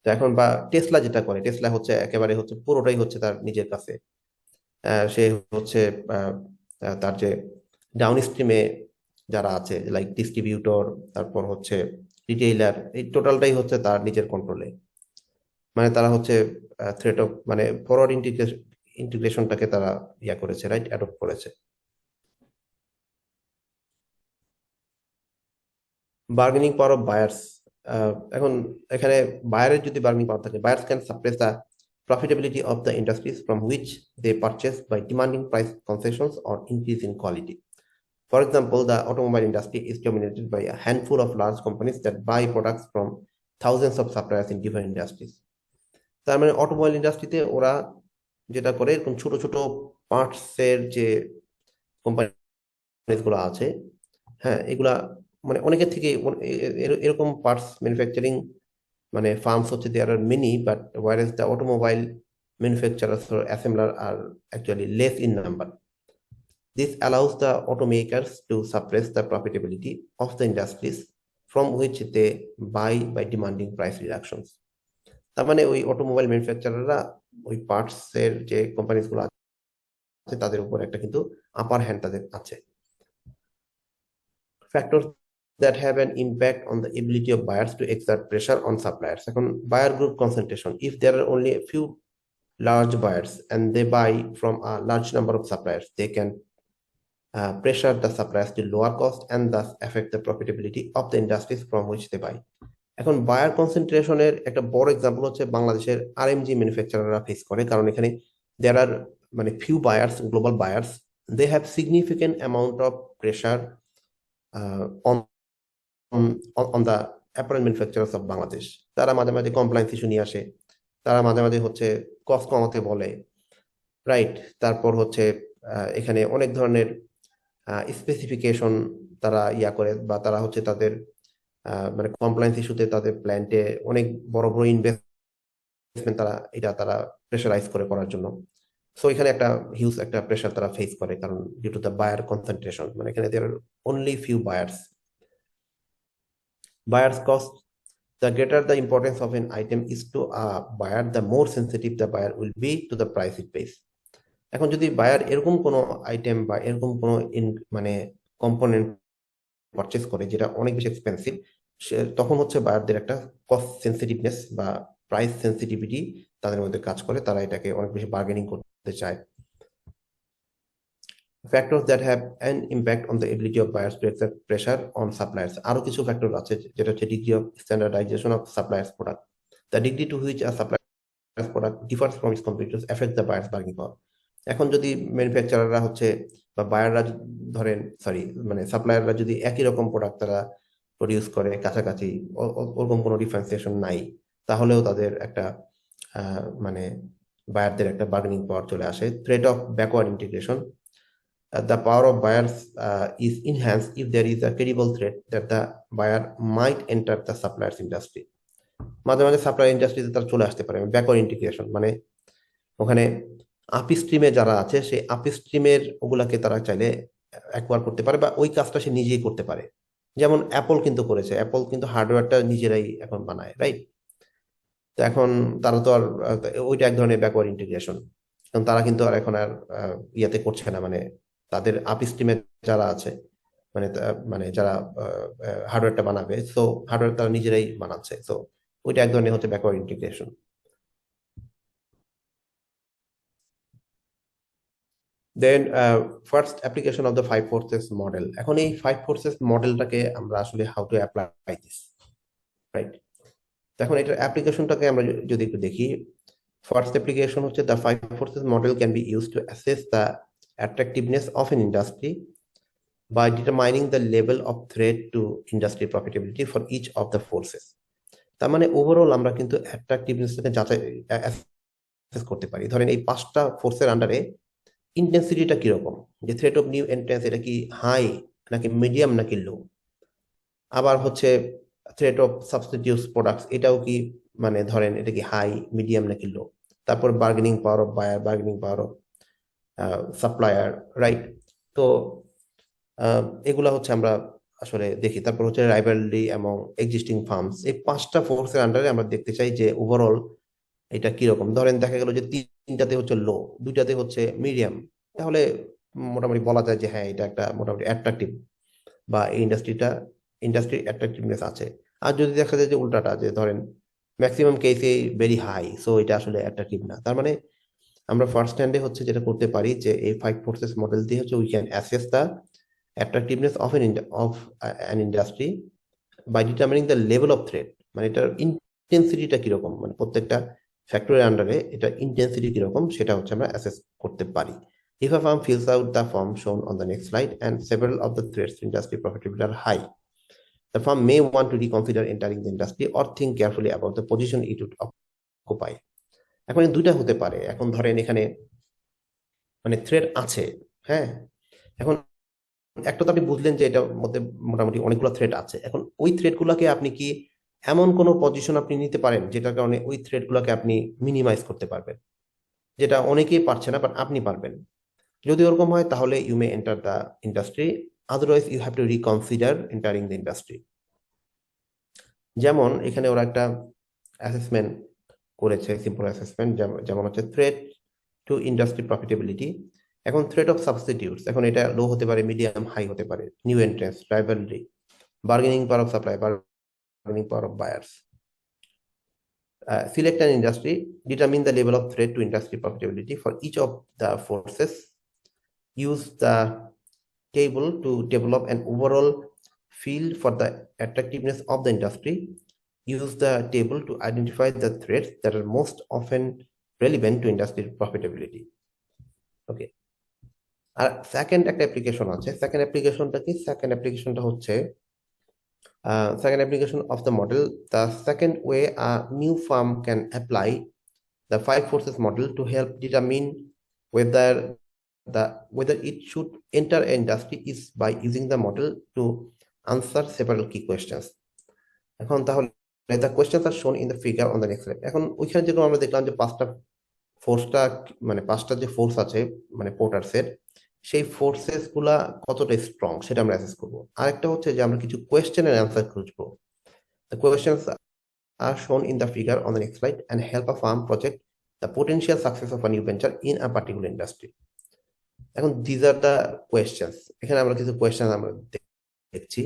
তো এখন বা টেসলা যেটা করে, টেসলা হচ্ছে একেবারে হচ্ছে পুরোটাই হচ্ছে তার নিজের কাছে। সে হচ্ছে তার যে ডাউন স্ট্রিমে যারা আছে লাইক ডিস্ট্রিবিউটর, তারপর হচ্ছে রিটেইলার, এই টোটালটাই হচ্ছে তার নিজের কন্ট্রোলে। মানে তারা হচ্ছে থ্রেট অফ মানে ফরওয়ার্ড ইন্টিগ্রেশনটাকে তারা ইয়া করেছে, রাইট, অ্যাডপ্ট করেছে। বার্গেনিং পাওয়ার অফ বায়ার্স, এখন এখানে বায়ারের যদি বার্গেনিং পাওয়ার থাকে, buyers can suppress the profitability of the industries from which they purchase by demanding price concessions or increase in quality. For example, the automobile industry is dominated by a handful of large companies that buy products from thousands of suppliers in different industries. তার মানে automobile ইন্ডাস্ট্রিতে ওরা যেটা করে, এরকম ছোট ছোট পার্টসের যে কোম্পানিগুলো আছে, হ্যাঁ, এগুলা মানে অনেকের থেকে এরকম পার্টস ম্যানুফ্যাকচারিং মানে ফার্মস হচ্ছে there are many, but whereas the automobile manufacturers or assembler are actually less in number. This allows the automakers to suppress the profitability of the industries from which they buy by demanding price reductions. তার মানে ওই automobile ম্যানুফ্যাকচারাররা ওই parts এর যে companies গুলো আছে তাদের উপর একটা কিন্তু আপার হ্যান্ড তাদের আছে। Factors that have an impact on the ability of buyers to exert pressure on suppliers. এখন buyer group concentration, if there are only a few large buyers and they buy from a large number of suppliers, they can pressure the suppliers to lower cost and thus affect the profitability of the industries from which they buy. এখন buyer কনসেন্ট্রেশনের একটা বড় example হচ্ছে বাংলাদেশের RMG ম্যানুফ্যাকচারাররা face করে, কারণ এখানে there are মানে few buyers, global buyers, they have significant amount of pressure on on the apparel manufacturers of Bangladesh. তারা মাঝে মাঝে কমপ্লায়েন্স ইস্যু নিয়ে আসে, তারা মাঝে মাঝে হচ্ছে কস্ট কমাতে বলে, রাইট। তারপর হচ্ছে এখানে অনেক ধরনের স্পেসিফিকেশন তারা ইয়া করে, বা তারা হচ্ছে তাদের মানে কমপ্লায়েন্স ইস্যুতে তাদের প্ল্যান্টে অনেক বড় বড় ইনভেস্টমেন্ট তারা প্রেশারাইজ করে করার জন্য। সো এখানে একটা হিউজ একটা প্রেশার তারা ফেস করে, কারণ due to the buyer concentration, মানে এখানে there are only few buyers. Buyer's cost, the greater the importance of an item is to a buyer, the more sensitive the buyer will be to the price it pays. এখন যদি buyer এরকম কোনো item বা এরকম কোনো মানে component purchase করে যেটা অনেক বেশি এক্সপেন্সিভ, তখন হচ্ছে বায়ারদের একটা কস্ট সেন্সিটিভনেস বা প্রাইস সেন্সিটিভিটি তাদের মধ্যে কাজ করে, তারা এটাকে অনেক বেশি বার্গেনিং করতে চায়। Factors that have an impact on the ability of buyers to exert pressure on suppliers. আরো কিছু ফ্যাক্টর আছে, যেটা হচ্ছে degree of standardisation of suppliers product. The degree to which a supplier's product differs from its competitors affects the buyer's bargaining power. এখন যদি ম্যানুফ্যাকচারাররা হচ্ছে বা বায়াররা ধরেন সরি মানে সাপ্লায়াররা যদি একই রকম প্রোডাক্ট তারা প্রডিউস করে কাছাকাছি, ওরকম কোনো ডিফারেন্সিয়েশন নাই, তাহলেও তাদের একটা মানে বায়ারদের একটা বার্গেনিং পাওয়ার চলে আসে। Threat of backward integration, the power of buyers is enhanced if there is a credible threat that the buyer might enter the suppliers industry. মাঝে মাঝে সাপ্লায়ার ইন্ডাস্ট্রিতে তারা চলে আসতে পারে। ব্যাকওয়ার্ড ইন্টিগ্রেশন মানে ওখানে আপি স্ট্রিমে যারা আছে সেই আপি স্ট্রিমের ওগুলাকে তারা চাইলে অ্যাকোয়ার করতে পারে, বা ওই কাজটা সে নিজেই করতে পারে। যেমন অ্যাপল কিন্তু করেছে, অ্যাপল কিন্তু হার্ডওয়্যারটা নিজেরাই এখন বানায়, রাইট। তো এখন তারা তো আর ওইটা এক ধরনের ব্যাকওয়ার্ড ইন্টিগ্রেশন, কারণ তারা কিন্তু আর এখন আর ইয়াতে করছে না, মানে তাদের আপি স্ট্রিমে যারা আছে মানে যারা হার্ডওয়্যারটা বানাবে, সো হার্ডওয়্যার তারা নিজেরাই বানাচ্ছে, সো ওইটা এক ধরনের হচ্ছে backward integration. Then first application of the 5 forces model. এখন এই 5 ফোর্সেস মডেলটাকে আমরা আসলে how to apply this, right. এখন এটার অ্যাপ্লিকেশনটাকে আমরা যদি একটু দেখি, ফার্স্ট অ্যাপ্লিকেশন হচ্ছে the 5 forces model can be use to assess the attractiveness of an industry by determining the level of threat to industry profitability for each of the forces. তার মানে ওভারঅল আমরা কিন্তু অ্যাট্রাকটিভনেসটাকে যাচাই অ্যাসেস করতে পারি। ধরেন এই 5টা ফোর্সের আন্ডারে ইন্টেন্সিটিটা কিরকম, যে থ্রেট অফ নিউ এন্ট্রেন্স এটা কি হাই নাকি মিডিয়াম নাকি লো। আবার হচ্ছে থ্রেট অফ সাবস্টিটিউটস প্রোডাক্টস, এটাও কি মানে ধরেন এটা কি হাই মিডিয়াম নাকি লো। তারপর bargaining power of buyer, bargaining power of supplier, right. তো এগুলা হচ্ছে আমরা আসলে দেখি। তারপর হচ্ছে রাইভালরি এবং এক্সিস্টিং ফার্মস, এই 5টা ফোর্সের আন্ডারে আমরা দেখতে চাই যে ওভারঅল এটা কিরকম। ধরেন দেখা গেল যে 3টাতে হচ্ছে লো, 2টাতে হচ্ছে মিডিয়াম, তাহলে মোটামুটি বলা যায় যে হ্যাঁ এটা একটা মোটামুটি অ্যাট্রাকটিভ, বা এই ইন্ডাস্ট্রি অ্যাট্রাকটিভনেস আছে। আর যদি দেখা যায় যে উল্টাটা, যে ধরেন ম্যাক্সিমাম কেসে ভেরি হাই, সো এটা আসলে অ্যাট্রাকটিভ না। তার মানে আমরা ফার্স্ট হ্যান্ডে হচ্ছে যেটা করতে পারি যে এই 5 ফোর্সেস মডেল দিয়ে হচ্ছে we can assess the attractiveness of an industry by determining the level of threat. মানে এটার ইন্টেন্সিটিটা কিরকম, মানে প্রত্যেকটা ফ্যাক্টরের আন্ডারে এটা ইন্টেন্সিটি কিরকম সেটা হচ্ছে আমরা অ্যাসেস করতে পারি। If a firm fills out the form shown on the next slide and several of the threats to industry profitability are high, the firm may want to reconsider entering the industry or think carefully about the position it would occupy. এখন এই দুইটা হতে পারে। এখন ধরেন এখানে মানে threat আছে, হ্যাঁ। এখন একটা তো আপনি বুঝলেন যে এটার মধ্যে মোটামুটি অনেকগুলো থ্রেট আছে। এখন ওই থ্রেট গুলাকে আপনি কি এমন কোনো পজিশন আপনি নিতে পারেন যেটার কারণে ওই থ্রেট গুলাকে আপনি মিনিমাইজ করতে পারবেন, যেটা অনেকেই পারছে না বাট আপনি পারবেন। যদি ওরকম হয় তাহলে you may enter the industry, otherwise you have to reconsider entering the industry. যেমন এখানে ওরা একটা অ্যাসেসমেন্ট করেছে, সিম্পল অ্যাসেসমেন্ট, যেমন হচ্ছে থ্রেট টু ইন্ডাস্ট্রি প্রফিটেবিলিটি। এখন থ্রেট অফ সাবস্টিটিউটস, এখন এটা লো হতে পারে, মিডিয়াম হাই হতে পারে, new entrance, rivalry, bargaining power of supply, bargaining power of buyers. Select an industry, determine the level of threat to industry profitability for each of the forces. Use the table to develop an overall feel for the attractiveness of the industry. Use the table to identify the threats that are most often relevant to industry profitability. Okay. আর second একটা application আছে। Second অ্যাপ্লিকেশনটা কি? Second অ্যাপ্লিকেশনটা হচ্ছে second application of the model. The second way a new firm can apply the 5 forces model to help determine whether whether it should enter an industry is by using the model to answer several key questions. এখন তাহলে the questions are shown in the figure on the next slide. এখন ওইখানে যেরকম আমরা দেখলাম যে পাঁচটা যে ফোর্স আছে মানে পোর্টারসের, সেই ফোর্সেস গুলা কতটা স্ট্রং সেটা আমরা অ্যাসেস করবো। আরেকটা হচ্ছে যে আমরা কিছু কোয়েশ্চেনের অ্যান্সার খুঁজবো। The questions are shown in the figure on the next slide and help a firm project the potential success of a new venture in a particular industry. এখন these are the questions. এখানে আমরা কিছু question আমরা দেখছি।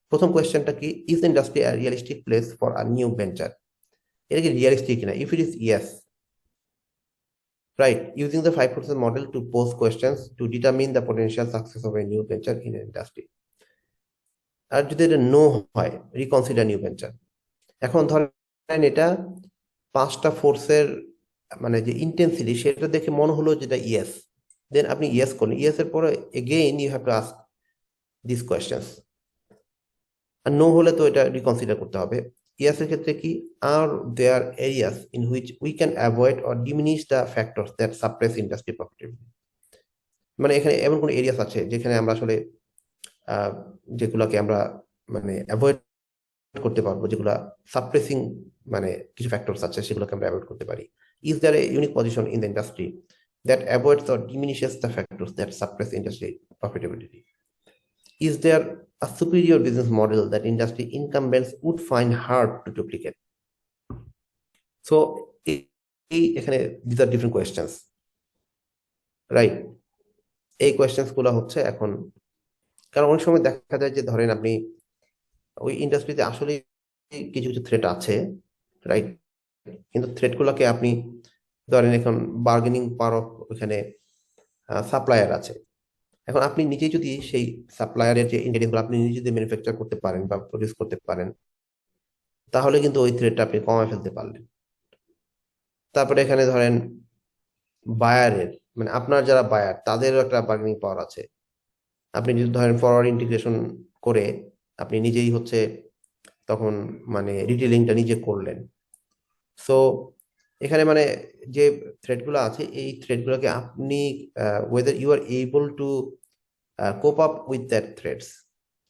প্রথম কোয়েশ্চেনটা কি? Is the industry a realistic place for a new venture? এটা কি রিয়েলিস্টিক কিনা? If it is yes, right, using the 5 forces model to pose questions to determine the potential success of a new venture in an industry. আর যদি এটা no হয়, reconsider new venture. এখন ধরেন এটা 5টা ফোর্সের মানে যে ইন্টেন্সিটি সেটা দেখে মনে হলো যেটা ইয়েস, দেন আপনি ইয়েস করলেন। ইয়েস এর পরে again you have to ask this questions. আর নো হলে তো এটা রিকনসিডার করতে হবে। ইয়েস এর ক্ষেত্রে কি? Are there areas in which we can avoid or diminish the factors that suppress industry profitability. মানে এখানে এমন কোন এরিয়াস আছে যেখানে আমরা আসলে যেগুলোকে আমরা মানে অ্যাভয়েড করতে পারবো, যেগুলা সাপ্রেসিং মানে কিছু ফ্যাক্টরস আছে সেগুলোকে আমরা অ্যাভয়েড করতে পারি। Is there a unique position in the industry that avoids or diminishes the factors that suppress industry profitability? Is there a superior business model that industry incumbents would find hard to duplicate? So এখানে these are different questions, right? এই questions গুলো হচ্ছে এখন, কারণ অনেক সময় দেখা যায় যে ধরেন আপনি ওই ইন্ডাস্ট্রিতে আসলে কিছু কিছু থ্রেট আছে, রাইট, কিন্তু থ্রেট গুলোকে আপনি ধরেন এখন বার্গেনিং পাওয়ার অফ ওইখানে সাপ্লায়ার আছে। এখন আপনি নিজেই যদি সেই সাপ্লায়ারের যে ইনগ্রেডিয়েন্টগুলো আপনি নিজে যদি ম্যানুফ্যাকচার করতে পারেন বা প্রডিউস করতে পারেন, তাহলে কিন্তু ওই থ্রেটটা আপনি কমায় ফেলতে পারলেন। তারপরে এখানে ধরেন বায়ারের মানে আপনার যারা বায়ার তাদেরও একটা বার্গেনিং পাওয়ার আছে। আপনি যদি ধরেন ফরওয়ার্ড ইন্টিগ্রেশন করে আপনি নিজেই হচ্ছে তখন মানে রিটেলিংটা নিজে করলেন। সো এখানে মানে যে থ্রেডগুলো আছে এই থ্রেডগুলোকে আপনি whether you are able to cope up with that threats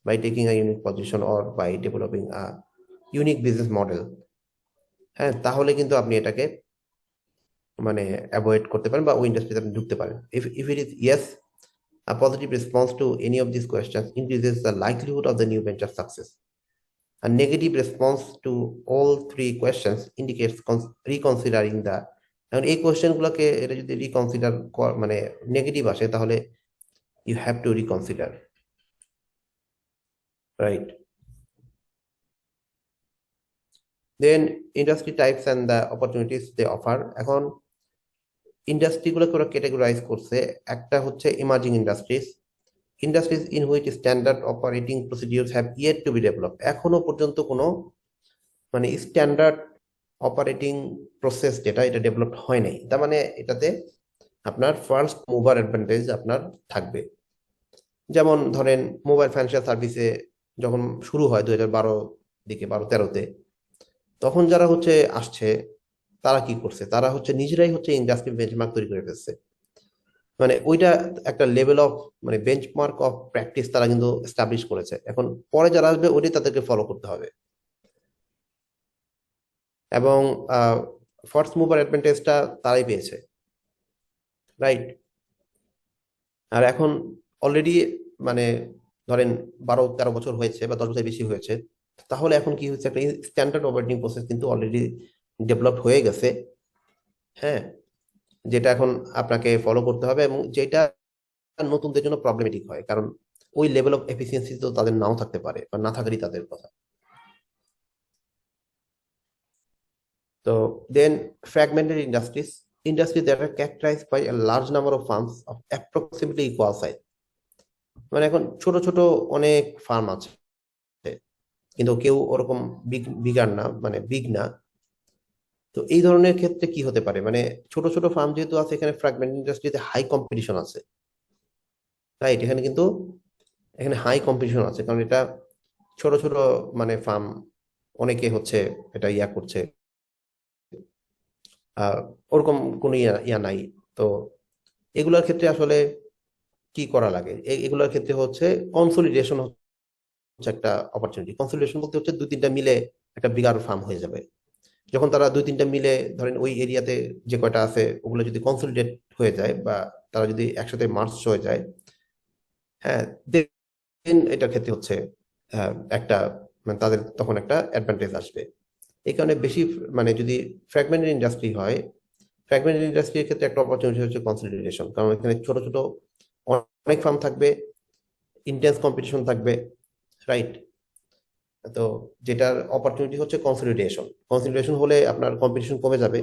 by taking a unique position or by developing a unique business model, হ্যাঁ, তাহলে কিন্তু আপনি এটাকে মানে অ্যাভয়েড করতে পারেন বা ওই ইন্ডাস্ট্রিতে আপনি ঢুকতে পারেন। If it is yes, a positive response to any of these questions increases the likelihood of the new venture success. A negative response to all 3 questions indicates reconsidering the, এখন এই কোয়েশ্চেন গুলোকে এটা যদি রিকনসিডার মানে negative আসে তাহলে you have to reconsider, right? Then industry types and the opportunities they offer. এখন ইন্ডাস্ট্রিগুলোকে ওরা ক্যাটেগরাইজ করছে। একটা হচ্ছে emerging industries, industries in which standard operating procedures have yet two B develop. এখনো পর্যন্ত কোনো মানে স্ট্যান্ডার্ড অপারেটিং প্রসেস যেটা এটা ডেভেলপড হয় নাই। তার মানে এটাতে আপনার ফার্স্ট মুভার অ্যাডভান্টেজ আপনার থাকবে। যেমন ধরেন মোবাইল ফাইন্যান্সিয়াল সার্ভিসে যখন শুরু হয় 2012 দিকে 12-13-তে, তখন যারা হচ্ছে আসছে তারা কি করছে, তারা হচ্ছে নিজেরাই হচ্ছে ইন্ডাস্ট্রি বেঞ্চমার্ক তৈরি করে ফেলছে। মানে ওইটা একটা লেভেল অফ মানে বেঞ্চমার্ক অফ প্র্যাকটিস তারা কিন্তু এস্টাবলিশ করেছে। এখন পরে যারা আসবে ওইটাই তাদেরকে ফলো করতে হবে। এবং ফার্স্ট মুভার অ্যাডভান্টেজটা তারাই পেয়েছে, রাইট? আর এখন অলরেডি মানে ধরেন 12-13 বছর হয়েছে বা 10 বছর বেশি হয়েছে, তাহলে এখন কি হচ্ছে, একটা স্ট্যান্ডার্ড অপারেটিং প্রসেস কিন্তু অলরেডি ডেভেলপ হয়ে গেছে, হ্যাঁ, যেটা এখন আপনাকে ফলো করতে হবে এবং যেটা নতুনদের জন্য প্রবলেমেটিক হয়, কারণ ওই লেভেল অফ এফিসিয়েন্সি তো তাদের নাও থাকতে পারে বা না থাকারই তাদের কথা। তো then fragmented industries, industry that are characterized by a large number of firms of approximately equal size. মানে এখন ছোট ছোট অনেক ফার্ম আছে, কিন্তু কেউ ওরকম বিগার না, মানে বিগ না। তো এই ধরনের ক্ষেত্রে কি হতে পারে, মানে ছোট ছোট ফার্ম যেহেতু আছে, এখানে ফ্র্যাগমেন্ট ইন্ডাস্ট্রিতে হাই কম্পিটিশন আছে, রাইট? এখানে কিন্তু এখানে হাই কম্পিটিশন আছে, কারণ এটা ছোট ছোট মানে ফার্ম, অনেকে হচ্ছে এটা ইয়া করছে, ওরকম কোনো ইয়া নাই। তো এগুলোর ক্ষেত্রে আসলে কি করা লাগে, এগুলোর ক্ষেত্রে হচ্ছে কনসলিডেশন হচ্ছে একটা অপরচুনিটি। কনসলিডেশন বলতে হচ্ছে 2-3টা মিলে একটা বিগার ফার্ম হয়ে যাবে। যখন তারা 2-3টা মিলে ধরেন ওই এরিয়াতে যে কয়টা আছে ওগুলো যদি কনসলিডেট হয়ে যায় বা তারা যদি একসাথে মার্জ হয়ে যায়, হ্যাঁ, দেন এটার ক্ষেত্রে হচ্ছে একটা মানে তাদের তখন একটা অ্যাডভান্টেজ আসবে। এই কারণে বেশি মানে যদি ফ্র্যাগমেন্টেড ইন্ডাস্ট্রি হয়, ফ্র্যাগমেন্টেড ইন্ডাস্ট্রির ক্ষেত্রে একটা অপরচুনিটি হচ্ছে কনসলিডেশন, কারণ এখানে ছোট ছোট অনেক ফার্ম থাকবে, ইন্টেন্স কম্পিটিশন থাকবে, রাইট? তো যেটার অপরচুনিটি হচ্ছে কনসলিডেশন। কনসলিডেশন হলে আপনার কম্পিটিশন কমে যাবে।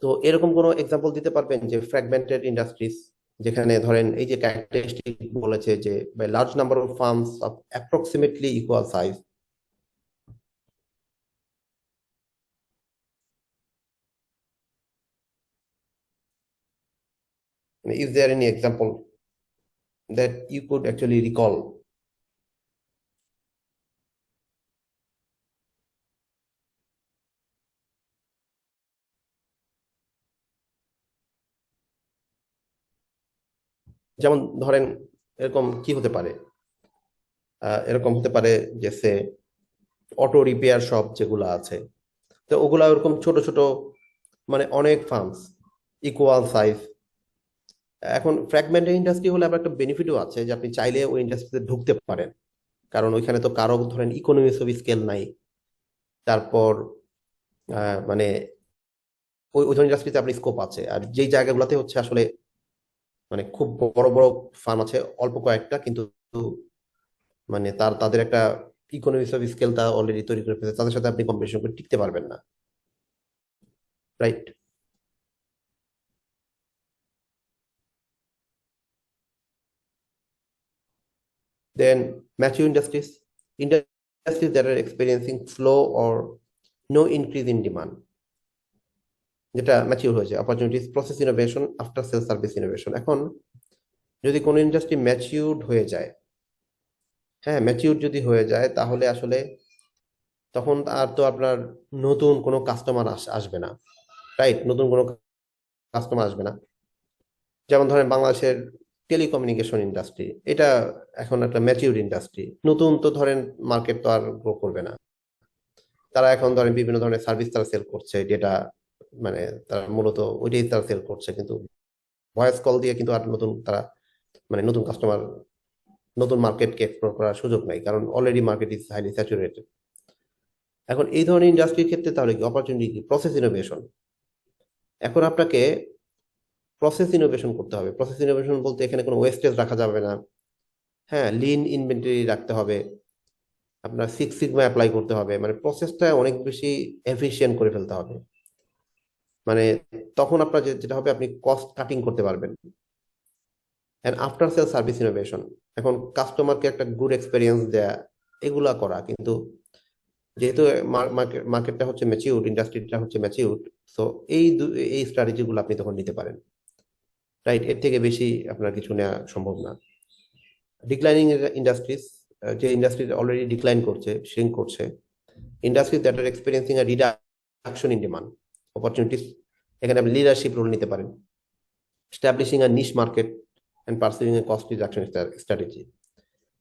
তো এরকম কোনো এক্সাম্পল দিতে পারবেন যে ফ্র্যাগমেন্টেড ইন্ডাস্ট্রিজ যেখানে ধরেন এই যে ক্যারেক্টারিস্টিক বলেছে যে by large number of firms of approximately equal size? Is there any example that you could actually recall? যেমন ধরেন এরকম কি হতে পারে, এরকম হতে পারে যে সে অটো রিপেয়ার শপ যেগুলো আছে, তো ওগুলা ওরকম ছোট ছোট মানে অনেক ফার্মস ইকুয়াল সাইজ। এখন ফ্র্যাগমেন্টেড ইন্ডাস্ট্রি হলে আবার একটা বেনিফিটও আছে যে আপনি চাইলে ওই ইন্ডাস্ট্রিতে ঢুকতে পারেন, কারণ ওইখানে তো কারো ধরেন ইকোনমিক্স অফ স্কেল নাই। তারপর মানে ওই ওই ধরনের ইন্ডাস্ট্রিতে আপনার স্কোপ আছে। আর যেই জায়গাগুলোতে হচ্ছে আসলে মানে খুব বড় বড় ফার্ম আছে অল্প কয়েকটা, কিন্তু মানে তাদের একটা ইকোনমিক্স অফ স্কেলটা অলরেডি তৈরি করে ফেলেছে, তাদের সাথে আপনি কম্পিটিশন করে টিকতে পারবেন না, right? Then mature industries that are experiencing slow or no increase in demand, যেটা ম্যাচিউর হয়েছে। Opportunities process innovation after sale service innovation. এখন যদি কোনো ইন্ডাস্ট্রি ম্যাচিউরড হয়ে যায়, হ্যাঁ, ম্যাচিউর যদি হয়ে যায় তাহলে আসলে তখন আর তো আপনার নতুন কোনো কাস্টমার আসবে না, রাইট? নতুন কোনো কাস্টমার আসবে না। যেমন ধরেন বাংলাদেশের টেলিকমিউনিকেশন ইন্ডাস্ট্রি, এটা এখন একটা ম্যাচিউর ইন্ডাস্ট্রি, নতুন তো ধরেন মার্কেট তো আর গ্রো করবে না। তারা এখন ধরেন বিভিন্ন ধরনের সার্ভিস তারা সেল করছে, ডেটা মানে তারা মূলত ওইটাই তারা সেল করছে, কিন্তু ভয়েস কল দিয়ে কিন্তু আর নতুন তারা মানে নতুন কাস্টমার নতুন মার্কেটকে এক্সপ্লোর করার সুযোগ নাই, কারণ already market is highly saturated. এখন এই ধরনের ইন্ডাস্ট্রির ক্ষেত্রে তাহলে কি অপরচুনিটি, কি প্রসেস ইনোভেশন। এখন আপনাকে প্রসেস ইনোভেশন করতে হবে। প্রসেস ইনোভেশন বলতে এখানে কোনো ওয়েস্টেজ রাখা যাবে না। হ্যাঁ, লিন ইনভেন্টরি রাখতে হবে, আপনার সিক্স সিগমা অ্যাপ্লাই করতে হবে, মানে প্রসেসটা অনেক বেশি এফিশিয়েন্ট করে ফেলতে হবে। মানে তখন আপনার যেটা হবে, আপনি কস্ট কাটিং করতে পারবেন। And after sale service innovation, এখন কাস্টমারকে একটা গুড এক্সপিরিয়েন্স দেয়া, এগুলা করা। কিন্তু যেহেতু মার্কেটটা হচ্ছে ম্যাচিউরড, ইন্ডাস্ট্রিটা হচ্ছে ম্যাচিউরড, সো এই স্ট্র্যাটেজিগুলো আপনি তখন নিতে পারেন, রাইট? এর থেকে বেশি আপনার কিছু নেওয়া সম্ভব না। ডিক্লাইনিং ইন্ডাস্ট্রিজ, যে ইন্ডাস্ট্রি অলরেডি ডিক্লাইন করছে, শ্রিঙ্ক করছে, industry that are experiencing a reduction in demand opportunities, এখানে আপনি লিডারশিপ রোল নিতে পারেন। Establishing a niche market and pursuing a cost reduction strategy.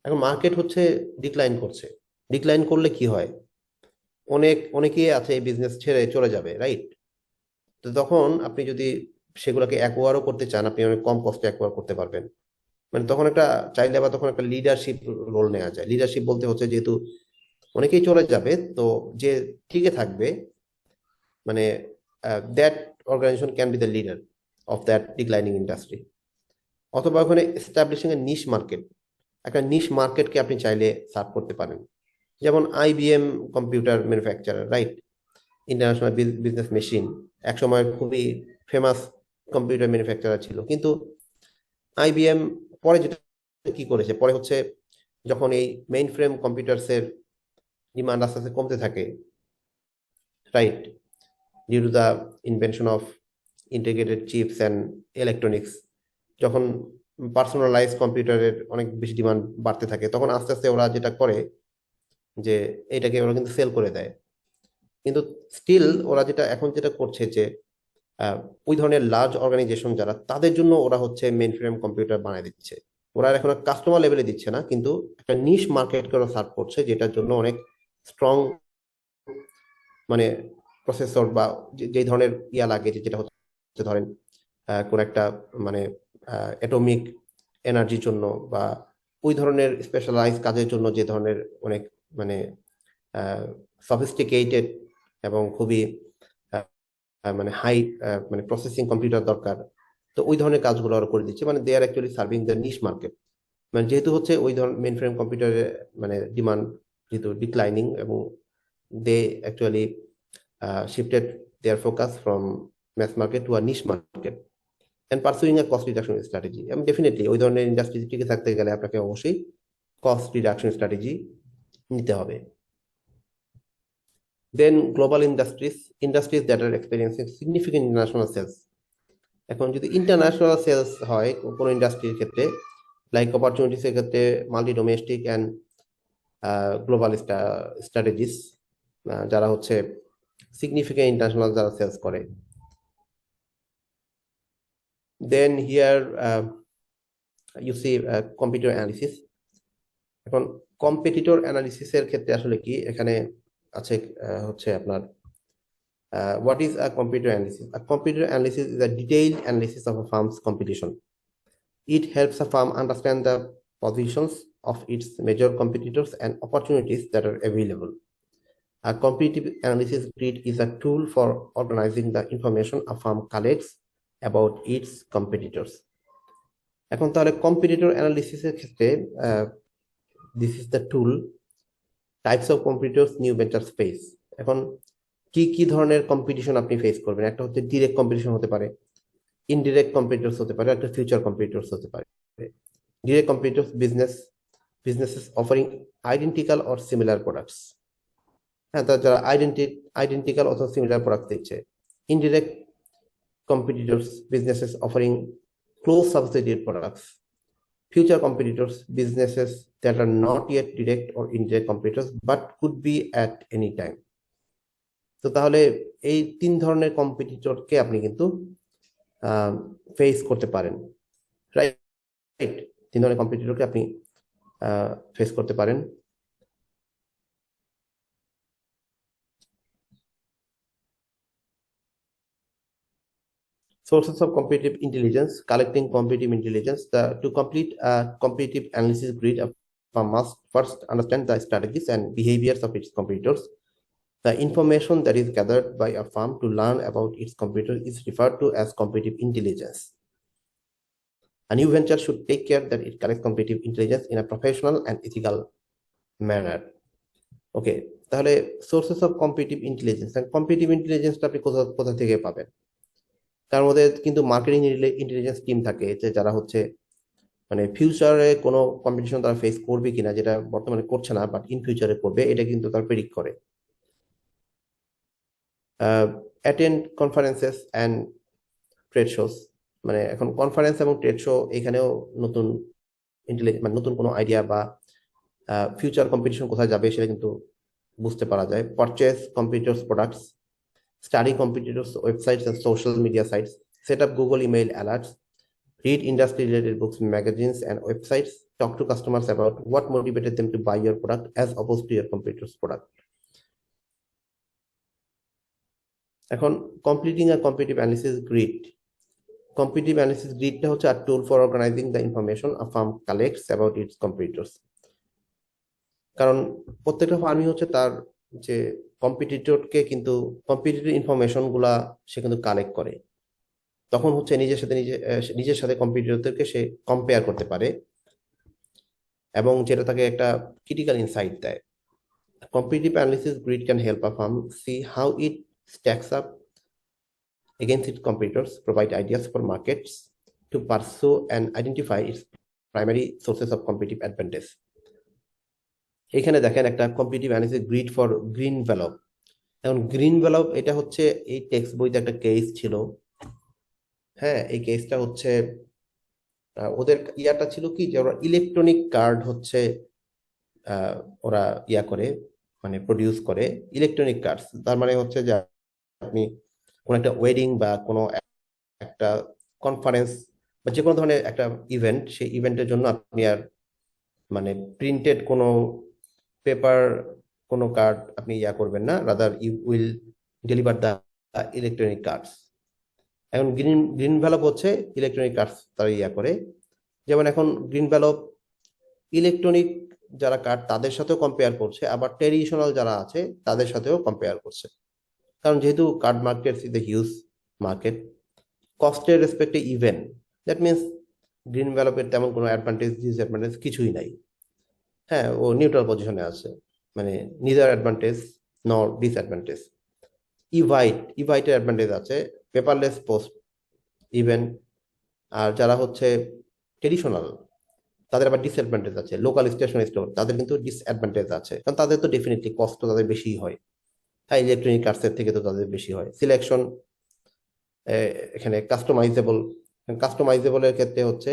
এখন মার্কেট হচ্ছে ডিক্লাইন করছে, ডিক্লাইন করলে কি হয়, অনেকেই আছে এই বিজনেস ছেড়ে চলে যাবে, রাইট? তো তখন আপনি যদি সেগুলোকে অ্যাকোয়ারও করতে চান, আপনি অনেক কম কস্টে অ্যাকোয়ার করতে পারবেন। মানে তখন একটা চাইলে আবার তখন একটা লিডারশিপ রোল নেওয়া যায়। লিডারশিপ বলতে হচ্ছে, যেহেতু অনেকেই চলে যাবে, তো যে টিকে থাকবে, মানে that organization can be the leader of that declining industry. অথবা ওখানে এস্টাবলিশিং এ নিশ মার্কেট, একটা নিশ মার্কেটকে আপনি চাইলে সার্ভ করতে পারেন। যেমন IBM computer manufacturer, right? International business machine একসময় খুবই ফেমাস কম্পিউটার ম্যানুফ্যাকচারার ছিল, কিন্তু IBM পরে যেটা কি করেছে, পরে হচ্ছে যখন এই মেইন ফ্রেম কম্পিউটার্সের ডিমান্ড আস্তে আস্তে কমতে থাকে, right, due to the invention of integrated chips and electronics, যখন পার্সোনালাইজ কম্পিউটারের অনেক বেশি ডিমান্ড বাড়তে থাকে, তখন আস্তে আস্তে ওরা যেটা করে যে এটাকে ওরা কিন্তু সেল করে দেয়। কিন্তু স্টিল ওরা যেটা করছে যে ওই ধরনের লার্জ অর্গানাইজেশন যারা, তাদের জন্য ওরা হচ্ছে মেইন ফ্রেম কম্পিউটার বানায় দিচ্ছে। ওরা এখন কাস্টমার লেভেলে দিচ্ছে না, কিন্তু একটা নিশ মার্কেটকে ওরা সার্ভ করছে, যেটার জন্য অনেক স্ট্রং মানে প্রসেসর বা যেই ধরনের ইয়া লাগে, যেটা হচ্ছে ধরেন কোন একটা মানে অ্যাটমিক এনার্জির জন্য বা ওই ধরনের স্পেশালাইজ কাজের জন্য যে ধরনের অনেক মানে সফিস্টিকেটেড এবং খুবই মানে হাই মানে প্রসেসিং কম্পিউটার দরকার, তো ওই ধরনের কাজগুলো ওরা করে দিচ্ছে। মানে they are actually serving the niche market. মানে যেহেতু হচ্ছে ওই ধরনের মেইন ফ্রেম কম্পিউটারের মানে ডিমান্ড যেহেতু ডিক্লাইনিং, এবং they actually shifted their focus from mass market to a niche market and pursuing a cost reduction strategy. I mean, definitely ওই ধরনের ইন্ডাস্ট্রি টিকে থাকতে গেলে আপনাকে অবশ্যই কস্ট রিডাকশন স্ট্র্যাটেজি নিতে হবে। Then global industries that are experiencing significant international sales. এখন যদি ইন্টারন্যাশনাল সেলস হয় কোনো ইন্ডাস্ট্রির ক্ষেত্রে, লাইক অপরচুনিটিস এর ক্ষেত্রে multi domestic and global strategies, যারা হচ্ছে সিগনিফিকেন্ট ইন্টারন্যাশনাল যারা সেলস করে। Then here you see competitor analysis. এখন কম্পিটিটর অ্যানালিসিসের ক্ষেত্রে আসলে কি এখানে আছে হচ্ছে আপনার what is a computer analysis? A computer analysis is a detailed analysis of a firm's competition. It helps a firm understand the positions of its major competitors and opportunities that are available. A competitive analysis grid is a tool for organizing the information a firm collects about its competitors. এখন তাহলে competitor অ্যানালিসিসের ক্ষেত্রে this is the tool. Types of competitors, new venture space. এখন কি ধরনের competition আপনি face করবেন? একটা হচ্ছে ডিরেক্ট কম্পিটিশন হতে পারে, ইনডিরেক্ট কম্পিটিটরস হতে পারে, একটা ফিউচার কম্পিটিটরস হতে পারে। Direct competitors businesses offering identical or similar products, হ্যাঁ, যারা আইডেন্টিক্যাল অথবা সিমিলার প্রোডাক্ট দিচ্ছে। Indirect competitors, businesses offering close substitute products. Future competitors, businesses that are not yet direct or indirect competitors but could be at any time. তো তাহলে এই তিন ধরনের কম্পিটিটরকে আপনি কিন্তু ফেস করতে পারেন, রাইট? তিন ধরনের কম্পিটিটরকে আপনি ফেস করতে পারেন। Sources of competitive intelligence: collecting competitive intelligence. To complete a competitive analysis grid, a firm must first understand the strategies and behaviors of its competitors. The information that is gathered by a firm to learn about its competitor is referred to as competitive intelligence. A new venture should take care that it collects competitive intelligence in a professional and ethical manner. Okay, তাহলে sources of competitive intelligence, competitive ইন্টেলিজেন্সটা আপনি কোথা কোথা থেকে পাবেন? তার মধ্যে কিন্তু মার্কেটিং ইন্টেলিজেন্স টিম থাকে, যে যারা হচ্ছে মানে ফিউচারে কোনো কম্পিটিশন তারা ফেস করবে কিনা, যেটা বর্তমানে করছে না বাট ইন ফিউচারে করবে, এটা কিন্তু তারা প্রেডিক্ট করে। Attend conferences and trade shows, মানে এখন কনফারেন্স এবং ট্রেড শো এখানেও নতুন ইন্টেলিজেন্স মানে নতুন কোনো আইডিয়া বা ফিউচার কম্পিটিশন কোথায় যাবে সেটা কিন্তু বুঝতে পারা যায়। Purchase competitors products, study competitors' websites and social media sites, set up Google email alerts, read industry-related books, magazines, and websites, talk to customers about what motivated them to buy your product as opposed to your competitor's product. এখন completing a competitive analysis grid. Competitive analysis gridটা হচ্ছে a tool for organizing the information a firm collects about its competitors. কারণ প্রত্যেকটা ফার্মই হচ্ছে তার যে কম্পিটিটরকে কিন্তু competitive information গুলা সে কিন্তু কালেক্ট করে, তখন হচ্ছে নিজের সাথে কম্পিটিটরদেরকে সে কম্পেয়ার করতে পারে, এবং যেটা তাকে একটা ক্রিটিক্যাল ইনসাইট দেয়। Competitive analysis grid can help a firm see how it stacks up against its competitors, provide ideas for markets to pursue and identify its primary sources of competitive advantage. এখানে দেখেন একটা competitive analysis grid for green valve. এখন green valve এটা হচ্ছে এই text বইতে একটা case ছিল। হ্যাঁ, এই কেসটা হচ্ছে ওদের ইয়াটা ছিল কি, যে ওরা ইলেকট্রনিক কার্ড হচ্ছে ওরা ইয়া করে মানে প্রডিউস করে ইলেকট্রনিক কার্ড। তার মানে হচ্ছে যে আপনি কোনো একটা ওয়েডিং বা কোনো একটা কনফারেন্স বা যে কোনো ধরনের একটা ইভেন্ট, সেই ইভেন্টের জন্য আপনি আর মানে প্রিন্টেড কোনো পেপার কোনো কার্ড আপনি ইয়া করবেন না, rather you will deliver the electronic cards. এখন গ্রিন ভ্যালভ হচ্ছে ইলেকট্রনিক কার্ডস তারা ইয়া করে। যেমন এখন গ্রিন ভ্যালভ ইলেকট্রনিক যারা কার্ড তাদের সাথেও কম্পেয়ার করছে, আবার ট্রেডিশনাল যারা আছে তাদের সাথেও কম্পেয়ার করছে। কারণ যেহেতু card market is a huge market, কস্টের রেসপেক্টে ইভেন, দ্যাট মিনস গ্রিন ভ্যালভের তেমন কোনো অ্যাডভান্টেজ ডিসঅ্যাডভান্টেজ কিছুই নাই। হ্যাঁ, ও নিউট্রাল পজিশনে আছে, মানে নিদার অ্যাডভান্টেজ নর ডিসঅ্যাডভান্টেজ। ইভাইটের অ্যাডভান্টেজ আছে, পেপারলেস পোস্ট ইভেন। আর যারা হচ্ছে ট্রেডিশনাল তাদের আবার ডিসঅ্যাডভান্টেজ আছে, লোকাল স্টেশনারি স্টোর তাদের কিন্তু ডিসঅ্যাডভান্টেজ আছে, কারণ তাদের তো ডেফিনেটলি কস্ট তো তাদের বেশি হয়। হ্যাঁ, ইলেকট্রনিক কার্ডসের থেকে তো তাদের বেশি হয়। সিলেকশন এখানে কাস্টমাইজেবলের ক্ষেত্রে হচ্ছে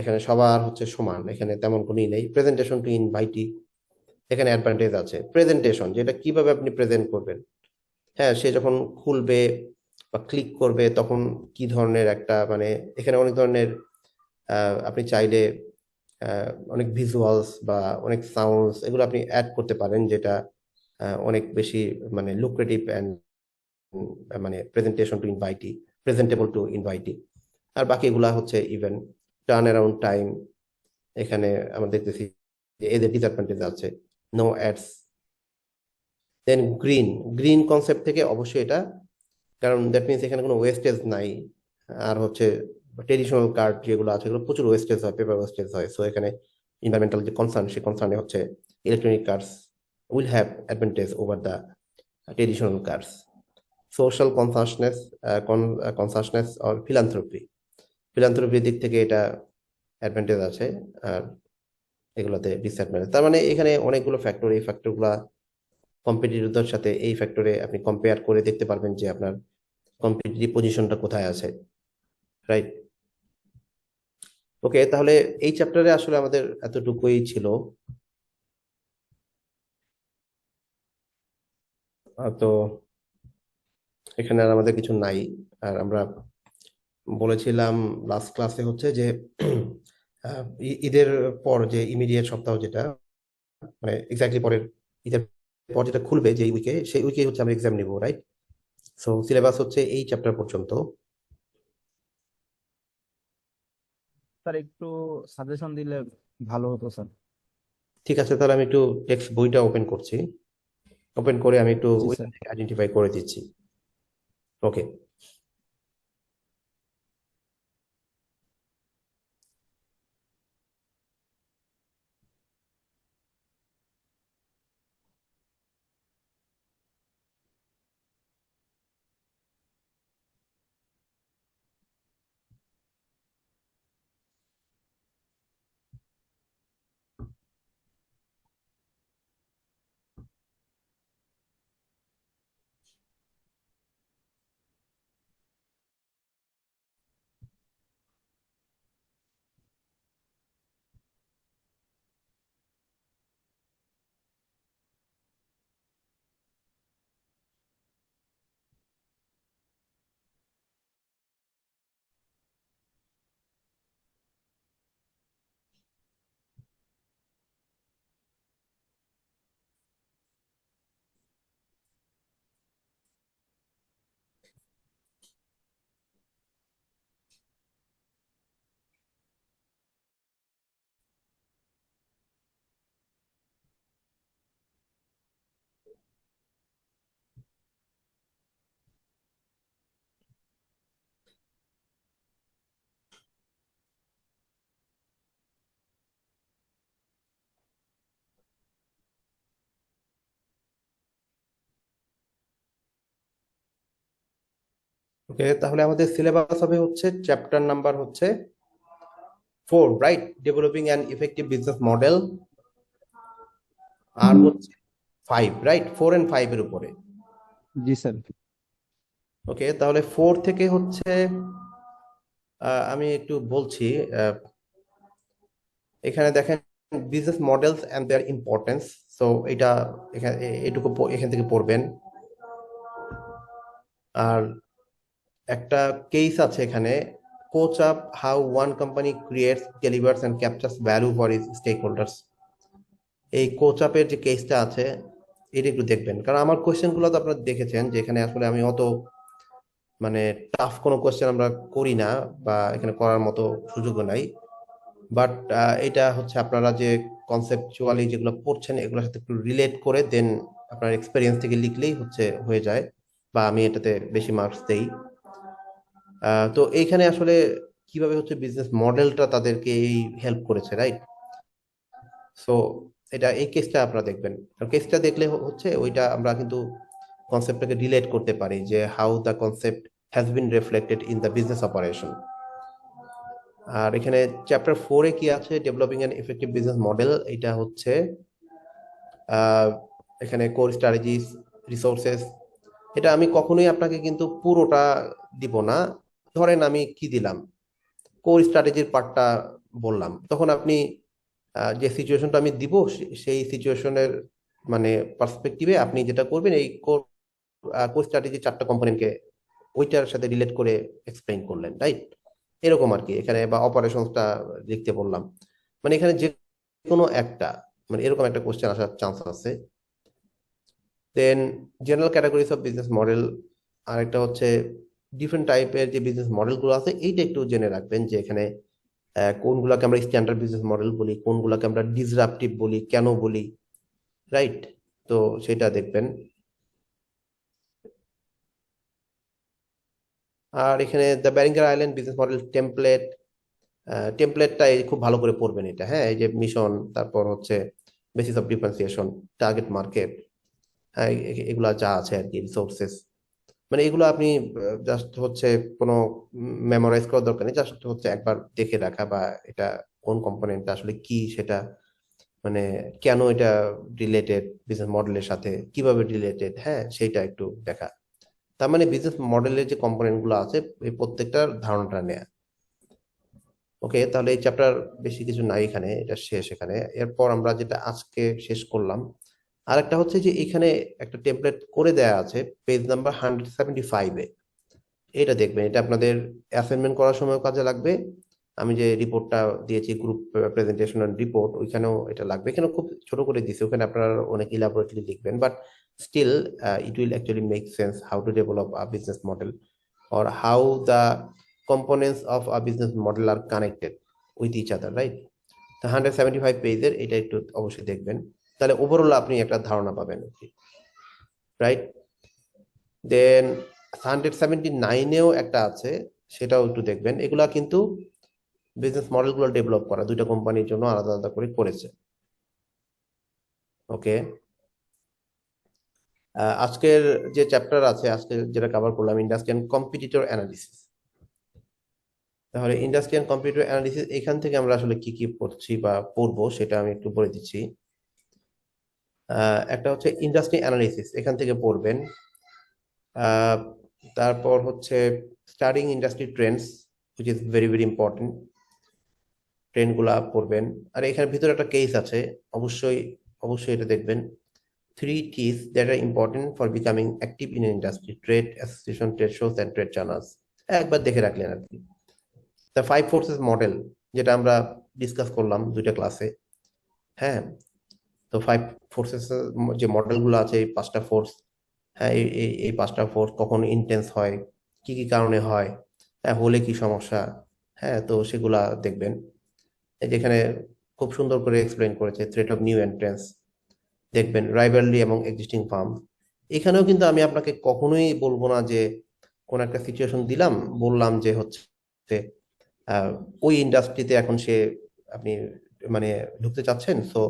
এখানে সবার হচ্ছে সমান, এখানে তেমন কোনোই নেই। প্রেজেন্টেশন টু ইনভাইটি, এখানে অ্যাডভান্টেজ আছে। প্রেজেন্টেশন, যেটা কিভাবে আপনি প্রেজেন্ট করবেন, হ্যাঁ সে যখন খুলবে বা ক্লিক করবে তখন কি ধরনের একটা মানে এখানে অনেক ধরনের আপনি চাইলে অনেক ভিজুয়ালস বা অনেক সাউন্ডস এগুলো আপনি অ্যাড করতে পারেন, যেটা অনেক বেশি মানে লুক্রেটিভ অ্যান্ড মানে প্রেজেন্টেবল টু ইনভাইটি। আর বাকি এগুলা হচ্ছে ইভেন টার্ন অ্যারাউন্ড টাইম, এখানে আমরা দেখতেছি যে এদের ডিসঅ্যাডভান্টেজ আছে, নো অ্যাডস। দেন গ্রিন কনসেপ্ট থেকে অবশ্যই এটা, কারণ দ্যাট মিনস এখানে কোনো ওয়েস্টেজ নাই। আর হচ্ছে ট্রেডিশনাল কার্ড যেগুলো আছে এগুলো প্রচুর ওয়েস্টেজ হয়, পেপার ওয়েস্টেজ হয়। সো এখানে এনভায়রনমেন্টাল যে কনসার্ন, সেই কনসার্নে হচ্ছে electronic cards will have advantage over the traditional cards. Social consciousness or ফিলান্থ্রপির দিক থেকে এটা অ্যাডভান্টেজ আছে, আর এগুলোতে ডিসঅ্যাডভান্টেজ। তার মানে এখানে অনেকগুলো ফ্যাক্টর, এই ফ্যাক্টরগুলা কম্পিটিটরদের সাথে এই ফ্যাক্টরে আপনি কম্পেয়ার করে দেখতে পারবেন যে আপনার কম্পিটিটিভ পজিশনটা কোথায় আছে, রাইট? ওকে, তাহলে এই চ্যাপ্টারে আসলে আমাদের এতটুকুই ছিল। তো এখানে আর আমাদের কিছু নাই। আর আমরা বলেছিলাম লাস্ট ক্লাসে হচ্ছে যে ঈদের পর যে ইমিডিয়েট সপ্তাহ, যেটা মানে এক্স্যাক্টলি পরের ঈদের পর যেটা খুলবে যে উইকে, সেই উইকে হচ্ছে আমরা এক্সাম নিব, রাইট? সো সিলেবাস হচ্ছে এই চ্যাপ্টার পর্যন্ত। স্যার একটু সাজেশন দিলে ভালো হতো স্যার। ঠিক আছে, তাহলে আমি একটু টেক্সট বইটা ওপেন করছি, ওপেন করে আমি একটু জি ওইখান স্যার। থেকে আইডেন্টিফাই করে দিচ্ছি। ওকে। ওকে, তাহলে আমাদের সিলেবাস হবে হচ্ছে চ্যাপ্টার নাম্বার হচ্ছে 4, right? Developing an effective business model. আর হচ্ছে 5, রাইট? 4 and 5 এর উপরে। জি স্যার। ওকে, তাহলে 4 থেকে হচ্ছে আমি একটু বলছি। আহ, এখানে দেখেন business models and their importance. So এটা এখানে এটুকু এখান থেকে পড়বেন। আর একটা কেস আছে এখানে, coach up how one company creates, delivers and captures value for is stakeholders. এই কোচ আপের যে কেসটা আছে এটা একটু দেখবেন, কারণ আমার কোয়েশ্চেন গুলো তো আপনারা দেখেছেন যে এখানে আসলে আমি অত মানে টাফ কোনো কোয়েশ্চেন আমরা করি না, বা এখানে করার মতো সুযোগও নাই। বাট এটা হচ্ছে আপনারা যে কনসেপচুয়ালি যেগুলো পড়ছেন এগুলোর সাথে একটু রিলেট করে দেন আপনার এক্সপেরিয়েন্স থেকে লিখলেই হচ্ছে হয়ে যায়, বা আমি এটাতে বেশি মার্কস দেই। তো এইখানে আসলে কিভাবে হচ্ছে বিজনেস মডেলটা তাদেরকে এই হেল্প করেছে, রাইট? সো এটা এই কেসটা আপনারা দেখবেন। কেসটা দেখলে হচ্ছে ওইটা আমরা কিন্তু কনসেপ্টটাকে রিলেট করতে পারি যে how the concept has been reflected in the business operation. আর এখানে চ্যাপ্টার 4-এ কি আছে, developing an effective business model. এটা হচ্ছে এখানে কোর স্ট্র্যাটেজিস, রিসোর্সেস। এটা আমি কখনোই আপনাকে কিন্তু পুরোটা দিব না। ধরেন আমি কি দিলাম, কোর স্ট্র্যাটেজির পার্টটা বললাম, তখন আপনি যে সিচুয়েশনটা আমি দিব সেই সিচুয়েশনের মানে পার্সপেক্টিভে আপনি যেটা করবেন, এই কোর কোর স্ট্র্যাটেজির 4টা কম্পোনেন্টকে ওইটার সাথে রিলেট করে এক্সপ্লেইন করলেন, রাইট? এরকম আর কি এখানে, বা অপারেশনসটা লিখতে বললাম, মানে এখানে যে কোনো একটা, মানে এরকম একটা কোশ্চেন আসার চান্স আছে। Then general categories of business model. আর একটা হচ্ছে ডিফারেন্ট টাইপের যে বিজনেস মডেলগুলো আছে, এইটা একটু জেনে রাখবেন যে এখানে কোনগুলোকে আমরা স্ট্যান্ডার্ড বিজনেস মডেল বলি, কোনগুলোকে আমরা ডিসরাপটিভ বলি, কেন বলি, রাইট? তো সেটা দেখবেন। আর এখানে the Barringer Ireland business model template, টেমপ্লেটটা খুব ভালো করে পড়বেন এটা, হ্যাঁ? এই যে মিশন, তারপর হচ্ছে basis of differentiation, target market, এগুলা যা আছে আর কি, রিসোর্সেস, মানে এগুলো আপনি জাস্ট হচ্ছে কোনো মেমোরাইজ করার দরকার নেই, জাস্ট হচ্ছে একবার দেখে রাখা, বা এটা কোন কম্পোনেন্টটা আসলে কি সেটা, মানে কেন এটা রিলেটেড বিজনেস মডেলের সাথে, কিভাবে রিলেটেড, হ্যাঁ সেইটা একটু দেখা। তার মানে বিজনেস মডেলের যে কম্পোনেন্ট গুলো আছে এই প্রত্যেকটার ধারণাটা নেয়া। ওকে, তাহলে এই চ্যাপ্টার বেশি কিছু নাই এখানে, এটা শেষ এখানে। এরপর আমরা যেটা আজকে শেষ করলাম, আরেকটা হচ্ছে যে এখানে একটা টেমপ্লেট করে দেয়া আছে পেজ নাম্বার 175-এ। এটা দেখবেন, এটা আপনাদের অ্যাসাইনমেন্ট করার সময় কাজে লাগবে। আমি যে রিপোর্টটা দিয়েছি, গ্রুপ প্রেজেন্টেশন রিপোর্ট, ওইখানেও এটা লাগবে। এখানে খুব ছোট করে দিয়েছি, ওখানে আপনারা অনেক ইলাবোরেটলি লিখবেন, but still it will actually make sense how to develop a business model, or how the components of a business model are connected with each other, right? তো 175 পেজের এটা একটু অবশ্যই দেখবেন, তাহলে ওভারঅল আপনি একটা ধারণা পাবেন, রাইট? দেন 179-এও একটা আছে, সেটাও একটু দেখবেন। এগুলা কিন্তু বিজনেস মডেলগুলো ডেভেলপ করা, দুইটা কোম্পানির জন্য আলাদা আলাদা করে করেছে। ওকে, আজকের যে চ্যাপ্টার আছে, আজকে যেটা কভার করলাম, ইন্ডাস্ট্রি অ্যান্ড কম্পিটিটর অ্যানালিসিস। তাহলে ইন্ডাস্ট্রি অ্যান্ড কম্পিটিটর অ্যানালিসিস, এখান থেকে আমরা আসলে কি কি পড়ছি বা পড়বো সেটা আমি একটু বলে দিচ্ছি। একটা হচ্ছে ইন্ডাস্ট্রি অ্যানালিসিস, এখান থেকে পড়বেন। আহ, তারপর হচ্ছে studying industry Trends, which is very very important. Trend গুলা পড়বেন। আর এখানে ভিতরে একটা কেস আছে, অবশ্যই অবশ্যই এটা দেখবেন। 3 keys that are important for becoming active in an industry: trade association, trade shows and trade channels। একবার দেখে রাখলেন আর কি। দ্য 5 ফোর্সেস মডেল, যেটা আমরা ডিসকাস করলাম দুইটা ক্লাসে, হ্যাঁ? তো 5 ফোর্সেস যে মডেলগুলো আছে, এই 5টা ফোর্স, হ্যাঁ, এই 5টা ফোর্স কখন ইন্টেন্স হয়, কি কি কারণে হয়, হ্যাঁ, হলে কি সমস্যা, হ্যাঁ, তো সেগুলা দেখবেন। এই যেখানে খুব সুন্দর করে এক্সপ্লেন করেছে থ্রেট অফ নিউ এন্ট্রেন্স, দেখবেন রাইভালরি এবং এক্সিস্টিং ফার্ম। এখানেও কিন্তু আমি আপনাকে কখনোই বলবো না যে কোন একটা সিচুয়েশন দিলাম, বললাম যে হচ্ছে আহ, ওই ইন্ডাস্ট্রিতে এখন সে আপনি মানে ঢুকতে চাচ্ছেন, so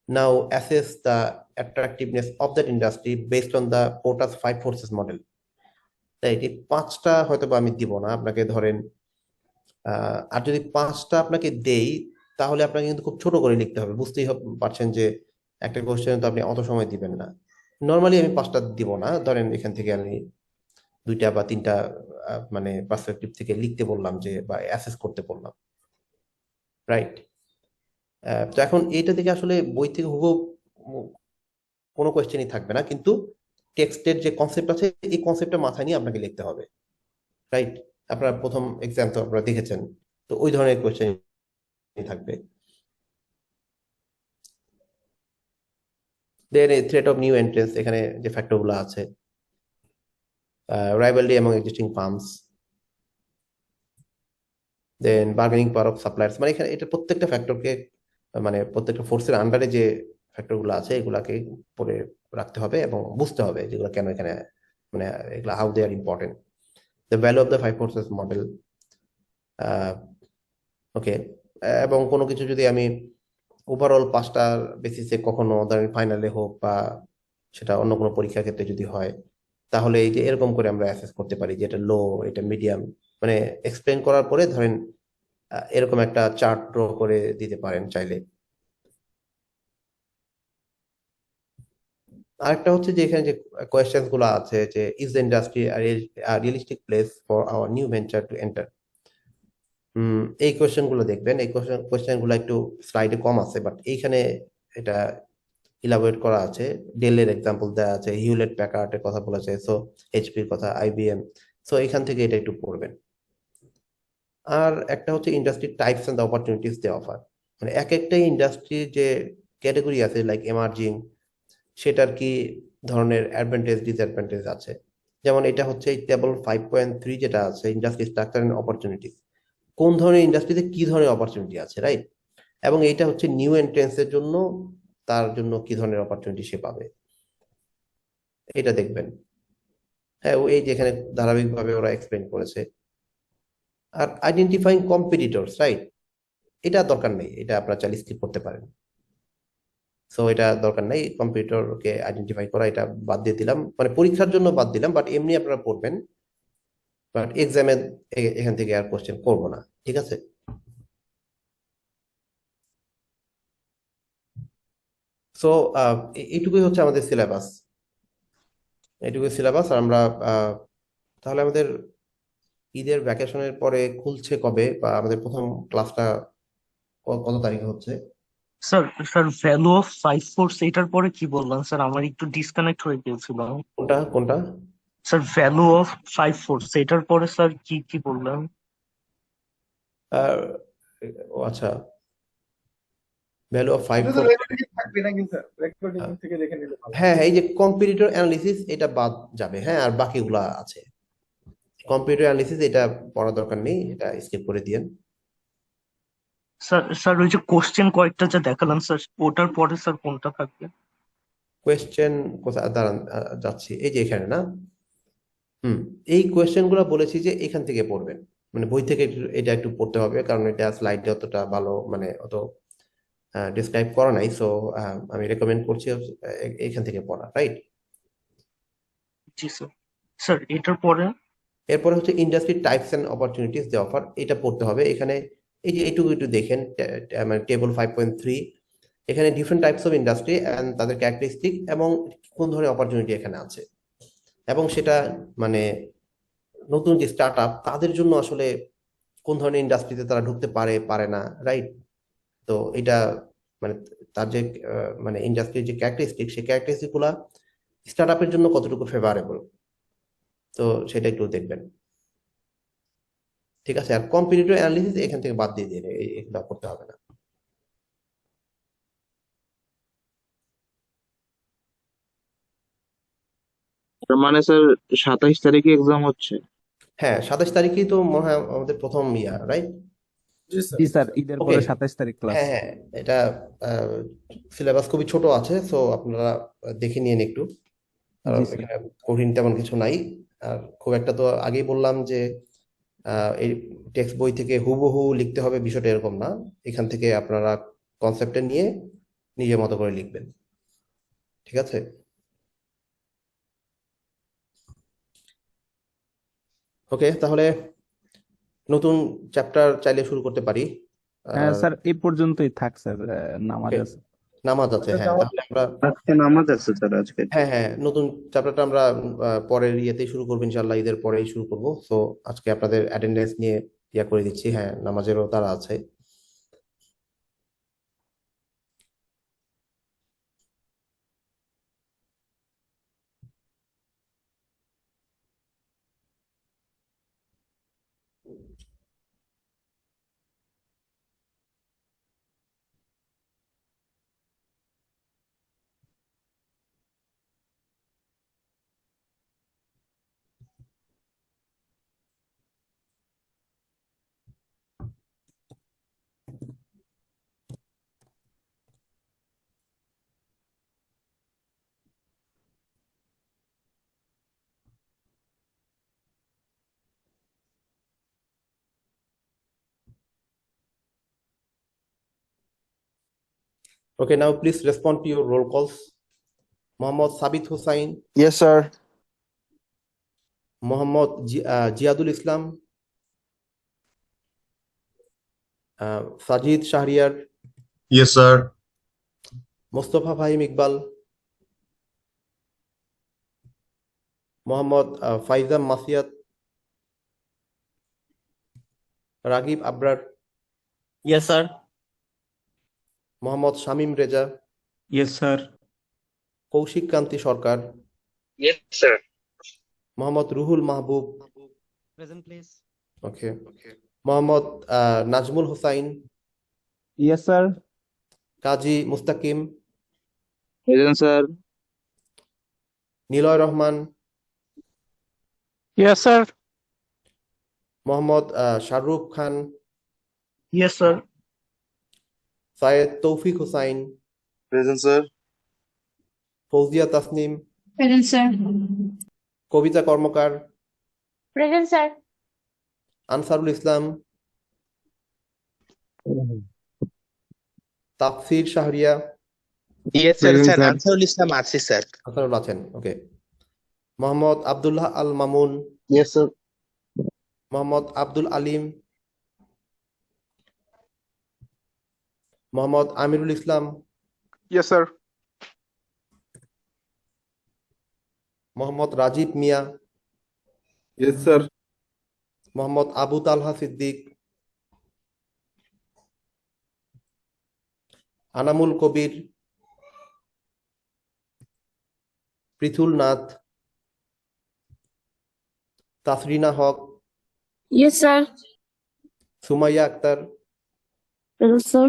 now assess the attractiveness of that industry based on the Porter's 5 forces model. Right, এই পাঁচটা হয়তো বা আমি দিব না আপনাকে, ধরেন আর যদি পাঁচটা আপনাকে দেই তাহলে আপনাকে কিন্তু খুব ছোট করে লিখতে হবে, বুঝতেই পারছেন যে একটা কোশ্চেন তো আপনি অত সময় দিবেন না। নর্মালি আমি পাঁচটা দিব না, ধরেন এখান থেকে আমি দুইটা বা তিনটা মানে পার্সপেক্টিভ থেকে লিখতে বললাম, যে বা অ্যাসেস করতে বললাম, রাইট। তো এখন এইটা থেকে আসলে বই থেকে হুবহু কোনো কোয়েশ্চেনই থাকবে না, কিন্তু টেক্সটের যে কনসেপ্ট আছে এই কনসেপ্টটা মাথায় নিয়ে আপনাকে লিখতে হবে, রাইট। আপনার প্রথম এক্সাম তো আপনারা দেখেছেন, তো ওই ধরনের কোয়েশ্চেন থাকবে। Then threat of new entrance, এখানে যে ফ্যাক্টরগুলো আছে, rivalry among existing firms, then bargaining power of suppliers, মানে এখানে এটা প্রত্যেকটা ফ্যাক্টরকে, মানে প্রত্যেকটা ফোর্সের আন্ডারে যে ফ্যাক্টরগুলো আছে এগুলাকে পড়ে রাখতে হবে এবং বুঝতে হবে যেগুলো কেন এখানে, মানে এগুলো how they are important. The value of the five forces model, okay. এবং কোনো কিছু যদি আমি ওভারঅল পাঁচটার বেসিসে কখনো ধরেন ফাইনালে হোক বা সেটা অন্য কোনো পরীক্ষার ক্ষেত্রে যদি হয়, তাহলে এই যে এরকম করে আমরা অ্যাসেস করতে পারি যে এটা লো, এটা মিডিয়াম, মানে এক্সপ্লেন করার পরে ধরেন এরকম একটা চার্ট ড্র করে দিতে পারেন চাইলে। আরেকটা হচ্ছে যে এখানে যে কোয়েশ্চেন গুলো আছে, যে is the industry realistic place for our new venture to enter. এই কোয়েশ্চেন গুলো দেখবেন, এই কোয়েশ্চেন গুলো একটু স্লাইডে কম আছে, বাট এইখানে এটা ইলাবোরেট করা আছে। ডেলের এক্সাম্পল দেওয়া আছে, হিউলেট প্যাকার্ডের কথা বলেছে, সো এইচপির কথা, আইবিএম। সো এখান থেকে এটা একটু পড়বেন। আর একটা হচ্ছে industry types and opportunities they offer, মানে এক একটা ইন্ডাস্ট্রির যে ক্যাটাগরি আছে লাইক এমার্জিং, সেটার কি ধরনের অ্যাডভান্টেজ ডিসঅ্যাডভান্টেজ আছে। যেমন এটা হচ্ছে এই টেবল 5.3 যেটা আছে, ইন্ডাস্ট্রি স্ট্রাকচার এন্ড অপরচুনিটিস, কোন ধরনের ইন্ডাস্ট্রিতে কি ধরনের অপরচুনিটি আছে, রাইট। এবং এইটা হচ্ছে নিউ এন্ট্রেন্সের জন্য, তার জন্য কি ধরনের অপরচুনিটি সে পাবে, এটা দেখবেন। হ্যাঁ, এই যে এখানে ধারাবাহিকভাবে ওরা এক্সপ্লেন করেছে। আর আইডেন্টিফাইং কম্পিটিটরস, রাইট, এটা দরকার নেই, এটা আপনারা চাইলে স্কিপ করতে পারেন। সো এটা দরকার নেই, কম্পিউটারকে আইডেন্টিফাই করা, এটা বাদ দিয়ে দিলাম, মানে পরীক্ষার জন্য বাদ দিলাম, বাট এমনি আপনারা পড়বেন। বাট এক্সামে এখান থেকে আর কোশ্চেন করবো না, ঠিক আছে। সো এইটুকুই হচ্ছে আমাদের সিলেবাস, এইটুকুই সিলেবাস। আর আমরা তাহলে আমাদের ঈদের ভ্যাকেশনের পরে খুলছে কবে, বা আমাদের প্রথম ক্লাসটা কত তারিখে হচ্ছে? Sir sir value of five force এটার পরে কি বললাম স্যার? আমার একটু ডিসকানেক্ট হয়ে গিয়েছিল। কোনটা কোনটা? Sir value of five force এটার পরে স্যার কি কি বললাম? আহ, ও আচ্ছা, ভ্যালু অফ ফাইভ এটা তো ফোর। রেকর্ডিং থাকবে নাকি স্যার? রেকর্ডিং থেকে দেখে নিলে ভালো। হ্যাঁ হ্যাঁ, এই যে কম্পিটিটর অ্যানালিসিস এটা বাদ যাবে, হ্যাঁ, আর বাকিগুলা আছে। কম্পিউটার অ্যানালিসিস এটা পড়ার দরকার নেই, এটা স্কিপ করে দিয়েন। স্যার স্যার ওই যে কোশ্চেন কয়েকটা যা দেখালাম স্যার, ওটার পরে স্যার কোনটা থাকবে? কোয়েশ্চেন কোথায় দাঁড়ান, যাচ্ছি, এই যে এখানে না। এই কোয়েশ্চেন গুলো বলেছি যে এখান থেকে পড়বেন, মানে বই থেকে এটা একটু পড়তে হবে, কারণ এটা স্লাইডে অতটা ভালো, মানে অত ডিসক্রাইব করা নাই। সো আমি রেকমেন্ড করছি এখান থেকে পড়া, রাইট। জি স্যার। স্যার এটার পরে? এরপরে হচ্ছে industry types and opportunities they offer, এটা পড়তে হবে। এখানে এই যে এইটুকু একটু দেখেন, মানে টেবল 5.3, এখানে different types of industry and তাদের ক্যারেক্টারিস্টিক এবং কোন ধরনের অপরচুনিটি এখানে আছে, এবং সেটা মানে নতুন যে স্টার্ট আপ তাদের জন্য আসলে কোন ধরনের ইন্ডাস্ট্রিতে তারা ঢুকতে পারে পারে না, রাইট। তো এটা মানে তার যে মানে ইন্ডাস্ট্রির যে ক্যারেক্টারিস্টিক, সেই ক্যারেক্টারিস্টিক গুলা স্টার্ট আপের জন্য কতটুকু ফেভারেবল, তো সেটা একটু দেখবেন, ঠিক আছে। আর কম্পিটিটিভ অ্যানালিসিস এখান থেকে বাদ দিয়ে দিন, এগুলো করতে হবে না। তার মানে স্যার 27 তারিখে এক্সাম হচ্ছে? হ্যাঁ, 27 তারিখেই তো মনে হয় আমাদের প্রথম ইয়া, রাইট। জি স্যার, জি জি স্যার, স্যার। ঈদের ওকে, পরে 27 তারিখ ক্লাস। হ্যাঁ হ্যাঁ, এটা সিলেবাস খুবই ছোট আছে, সো আপনারা দেখে নিন একটু, জি কারণ স্যার। এখানে কঠিন তেমন কিছু নাই। আর খুব একটা তো আগেই বললাম যে এই টেক্সট বই থেকে হুবহু লিখতে হবে বিষয়টা এরকম না, এখান থেকে আপনারা কনসেপ্টটা নিয়ে নিজের মতো করে লিখবেন, ঠিক আছে। ওকে, তাহলে নতুন চ্যাপ্টার চাইলে শুরু করতে পারি। হ্যাঁ আর স্যার, এই পর্যন্তই থাক স্যার, নামাজ ওকে, আছে। নামাজ আছে, আচ্ছা হ্যাঁ, আমার তাহলে আমরা আজকে নামাজ আছে স্যার আজকে। হ্যাঁ হ্যাঁ নতুন চ্যাপ্টারটা আমরা পরের ইয়েতেই শুরু করবো, ইনশাল্লাহ ঈদের পরেই শুরু করবো। সো আজকে আপনাদের অ্যাটেন্ডেন্স নিয়ে করে দিচ্ছি, হ্যাঁ নামাজেরও তারা আছে। Okay, now please respond to your roll calls. Mohammad Sabit Hossain, yes sir. Mohammad Ziadul Islam, Sajid Shahriar, Yes, sir. Mostafa Fahim Iqbal, Mohammad Faizam Masiat, Ragib Abrar, Yes, sir. Mohammad Shamim Reza, Yes, sir. Koushik Kanti Sarkar, Yes, sir. Mohammad Ruhul Mahbub, Present, please. Okay, Mohammad Nazmul Hossain, yes sir. Kazi Mustakim, present sir. Niloy Rahman, Yes, sir. Mohammad Shahrukh Khan, Yes, sir. Sayed তৌফিক Hossain, Present, sir. Fouzia Tasnim, Present, sir. কবিতা কর্মকার, Present, sir. Ansarul Islam, Tafsir Shahria, Yes, sir. Present, Sir, sir. Ansarul Islam আছে sir. Ansarul আছেন, okay, Mohammad Abdullah Al Mamun, yes sir. Mohammad Abdul Alim, Mohammad Amirul Islam, yes sir. Mohammad Rajib Mia, Yes, sir. Mohammad Abu Talha Siddique, Anamul Kabir, Prithul Nath, Tasrina Haque, Yes, sir. Sumaiya Akter, Present, sir.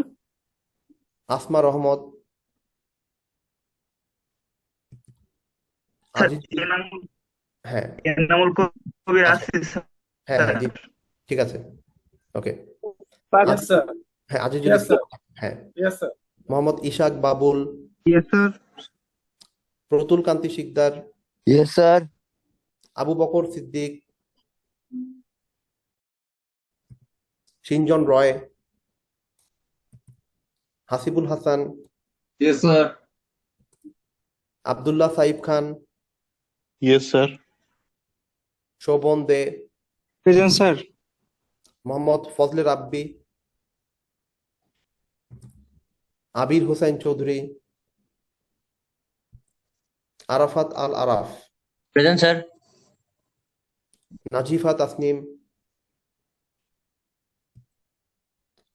Asma Rahmat, Sir, Azizul, হ্যাঁ এনামুল কবির আচ্ছা, আছে sir. হ্যাঁ হ্যাঁ জি, ঠিক আছে, ওকে, Yes, sir. হ্যাঁ আজিজুল Yes, sir. ইসলাম, হ্যাঁ, Yes, sir. Mohammad Ishak Babul, Yes, sir. Pratul Kanti Sikdar, yes sir. Abu Bakar Siddique, Sinjon Roy, Hasibul Hasan, Yes, sir. Abdullah Saif Khan, yes sir. Shovon Dey, present sir. Mohammad Fazle Rabbi, Abir Hossain Chowdhury, Arafat Al Araf, Present, sir. Nazifa Tasnim,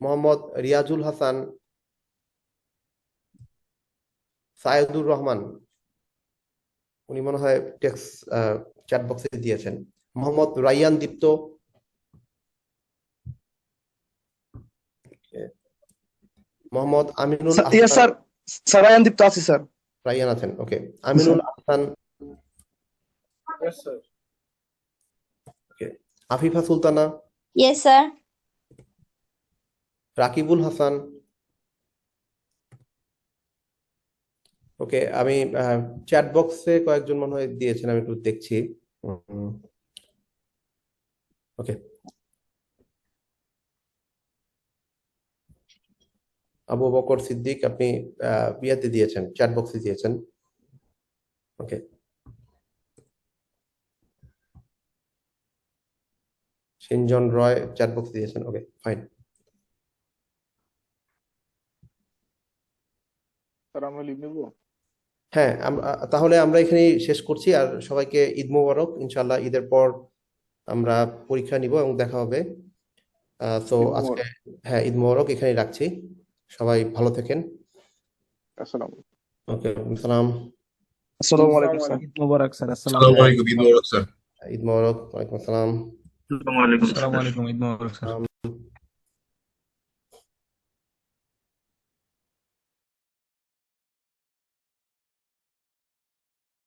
Mohammad Riazul Hasan, Sayedur Rahman, উনি মনে হয় টেক্সট চ্যাট বক্সে দিয়েছেন, Mohammad Raiyan Dipto, Mohammad Aminul yes Ahsan, sir. Sir Rayan Dipto আছি স্যার। রাইয়ান আছেন, ওকে, আমিনুল আহসান, Yes, sir. ওকে, আফিফা সুলতানা, Yes, sir. রাকিবুল হাসান, ওকে, আমি চ্যাট বক্সে কয়েকজন মনে হয় দিয়েছেন, আমি একটু দেখছি, ওকে, আবু বকর সিদ্দিক আপনি বিয়াতে দিয়েছেন, চ্যাট বক্সে দিয়েছেন, ওকে, সিনজন রয় চ্যাট বক্স দিয়েছেন, ওকে ফাইন। স্যার আমরা লিভ নেব। হ্যাঁ, তাহলে আমরা এখানেই শেষ করছি। আর সবাইকে ঈদ মোবারক। ইনশাল্লাহ ঈদের পর আমরা পরীক্ষা নিব এবং দেখা হবে। তো ঈদ আজকে মোবারক। হ্যাঁ, ঈদ মোবারক, এখানেই রাখছি। সবাই ভালো থাকেন। আসসালামু ওকে, সালাম। আসসালামু আলাইকুম স্যার। ঈদ মোবারক স্যার। আসসালামু আলাইকুম, ঈদ মোবারক স্যার। ঈদ মোবারক, ওয়ালাইকুম আসসালাম। আসসালামু আলাইকুম স্যার। আসসালামু আলাইকুম। ঈদ মোবারক স্যার।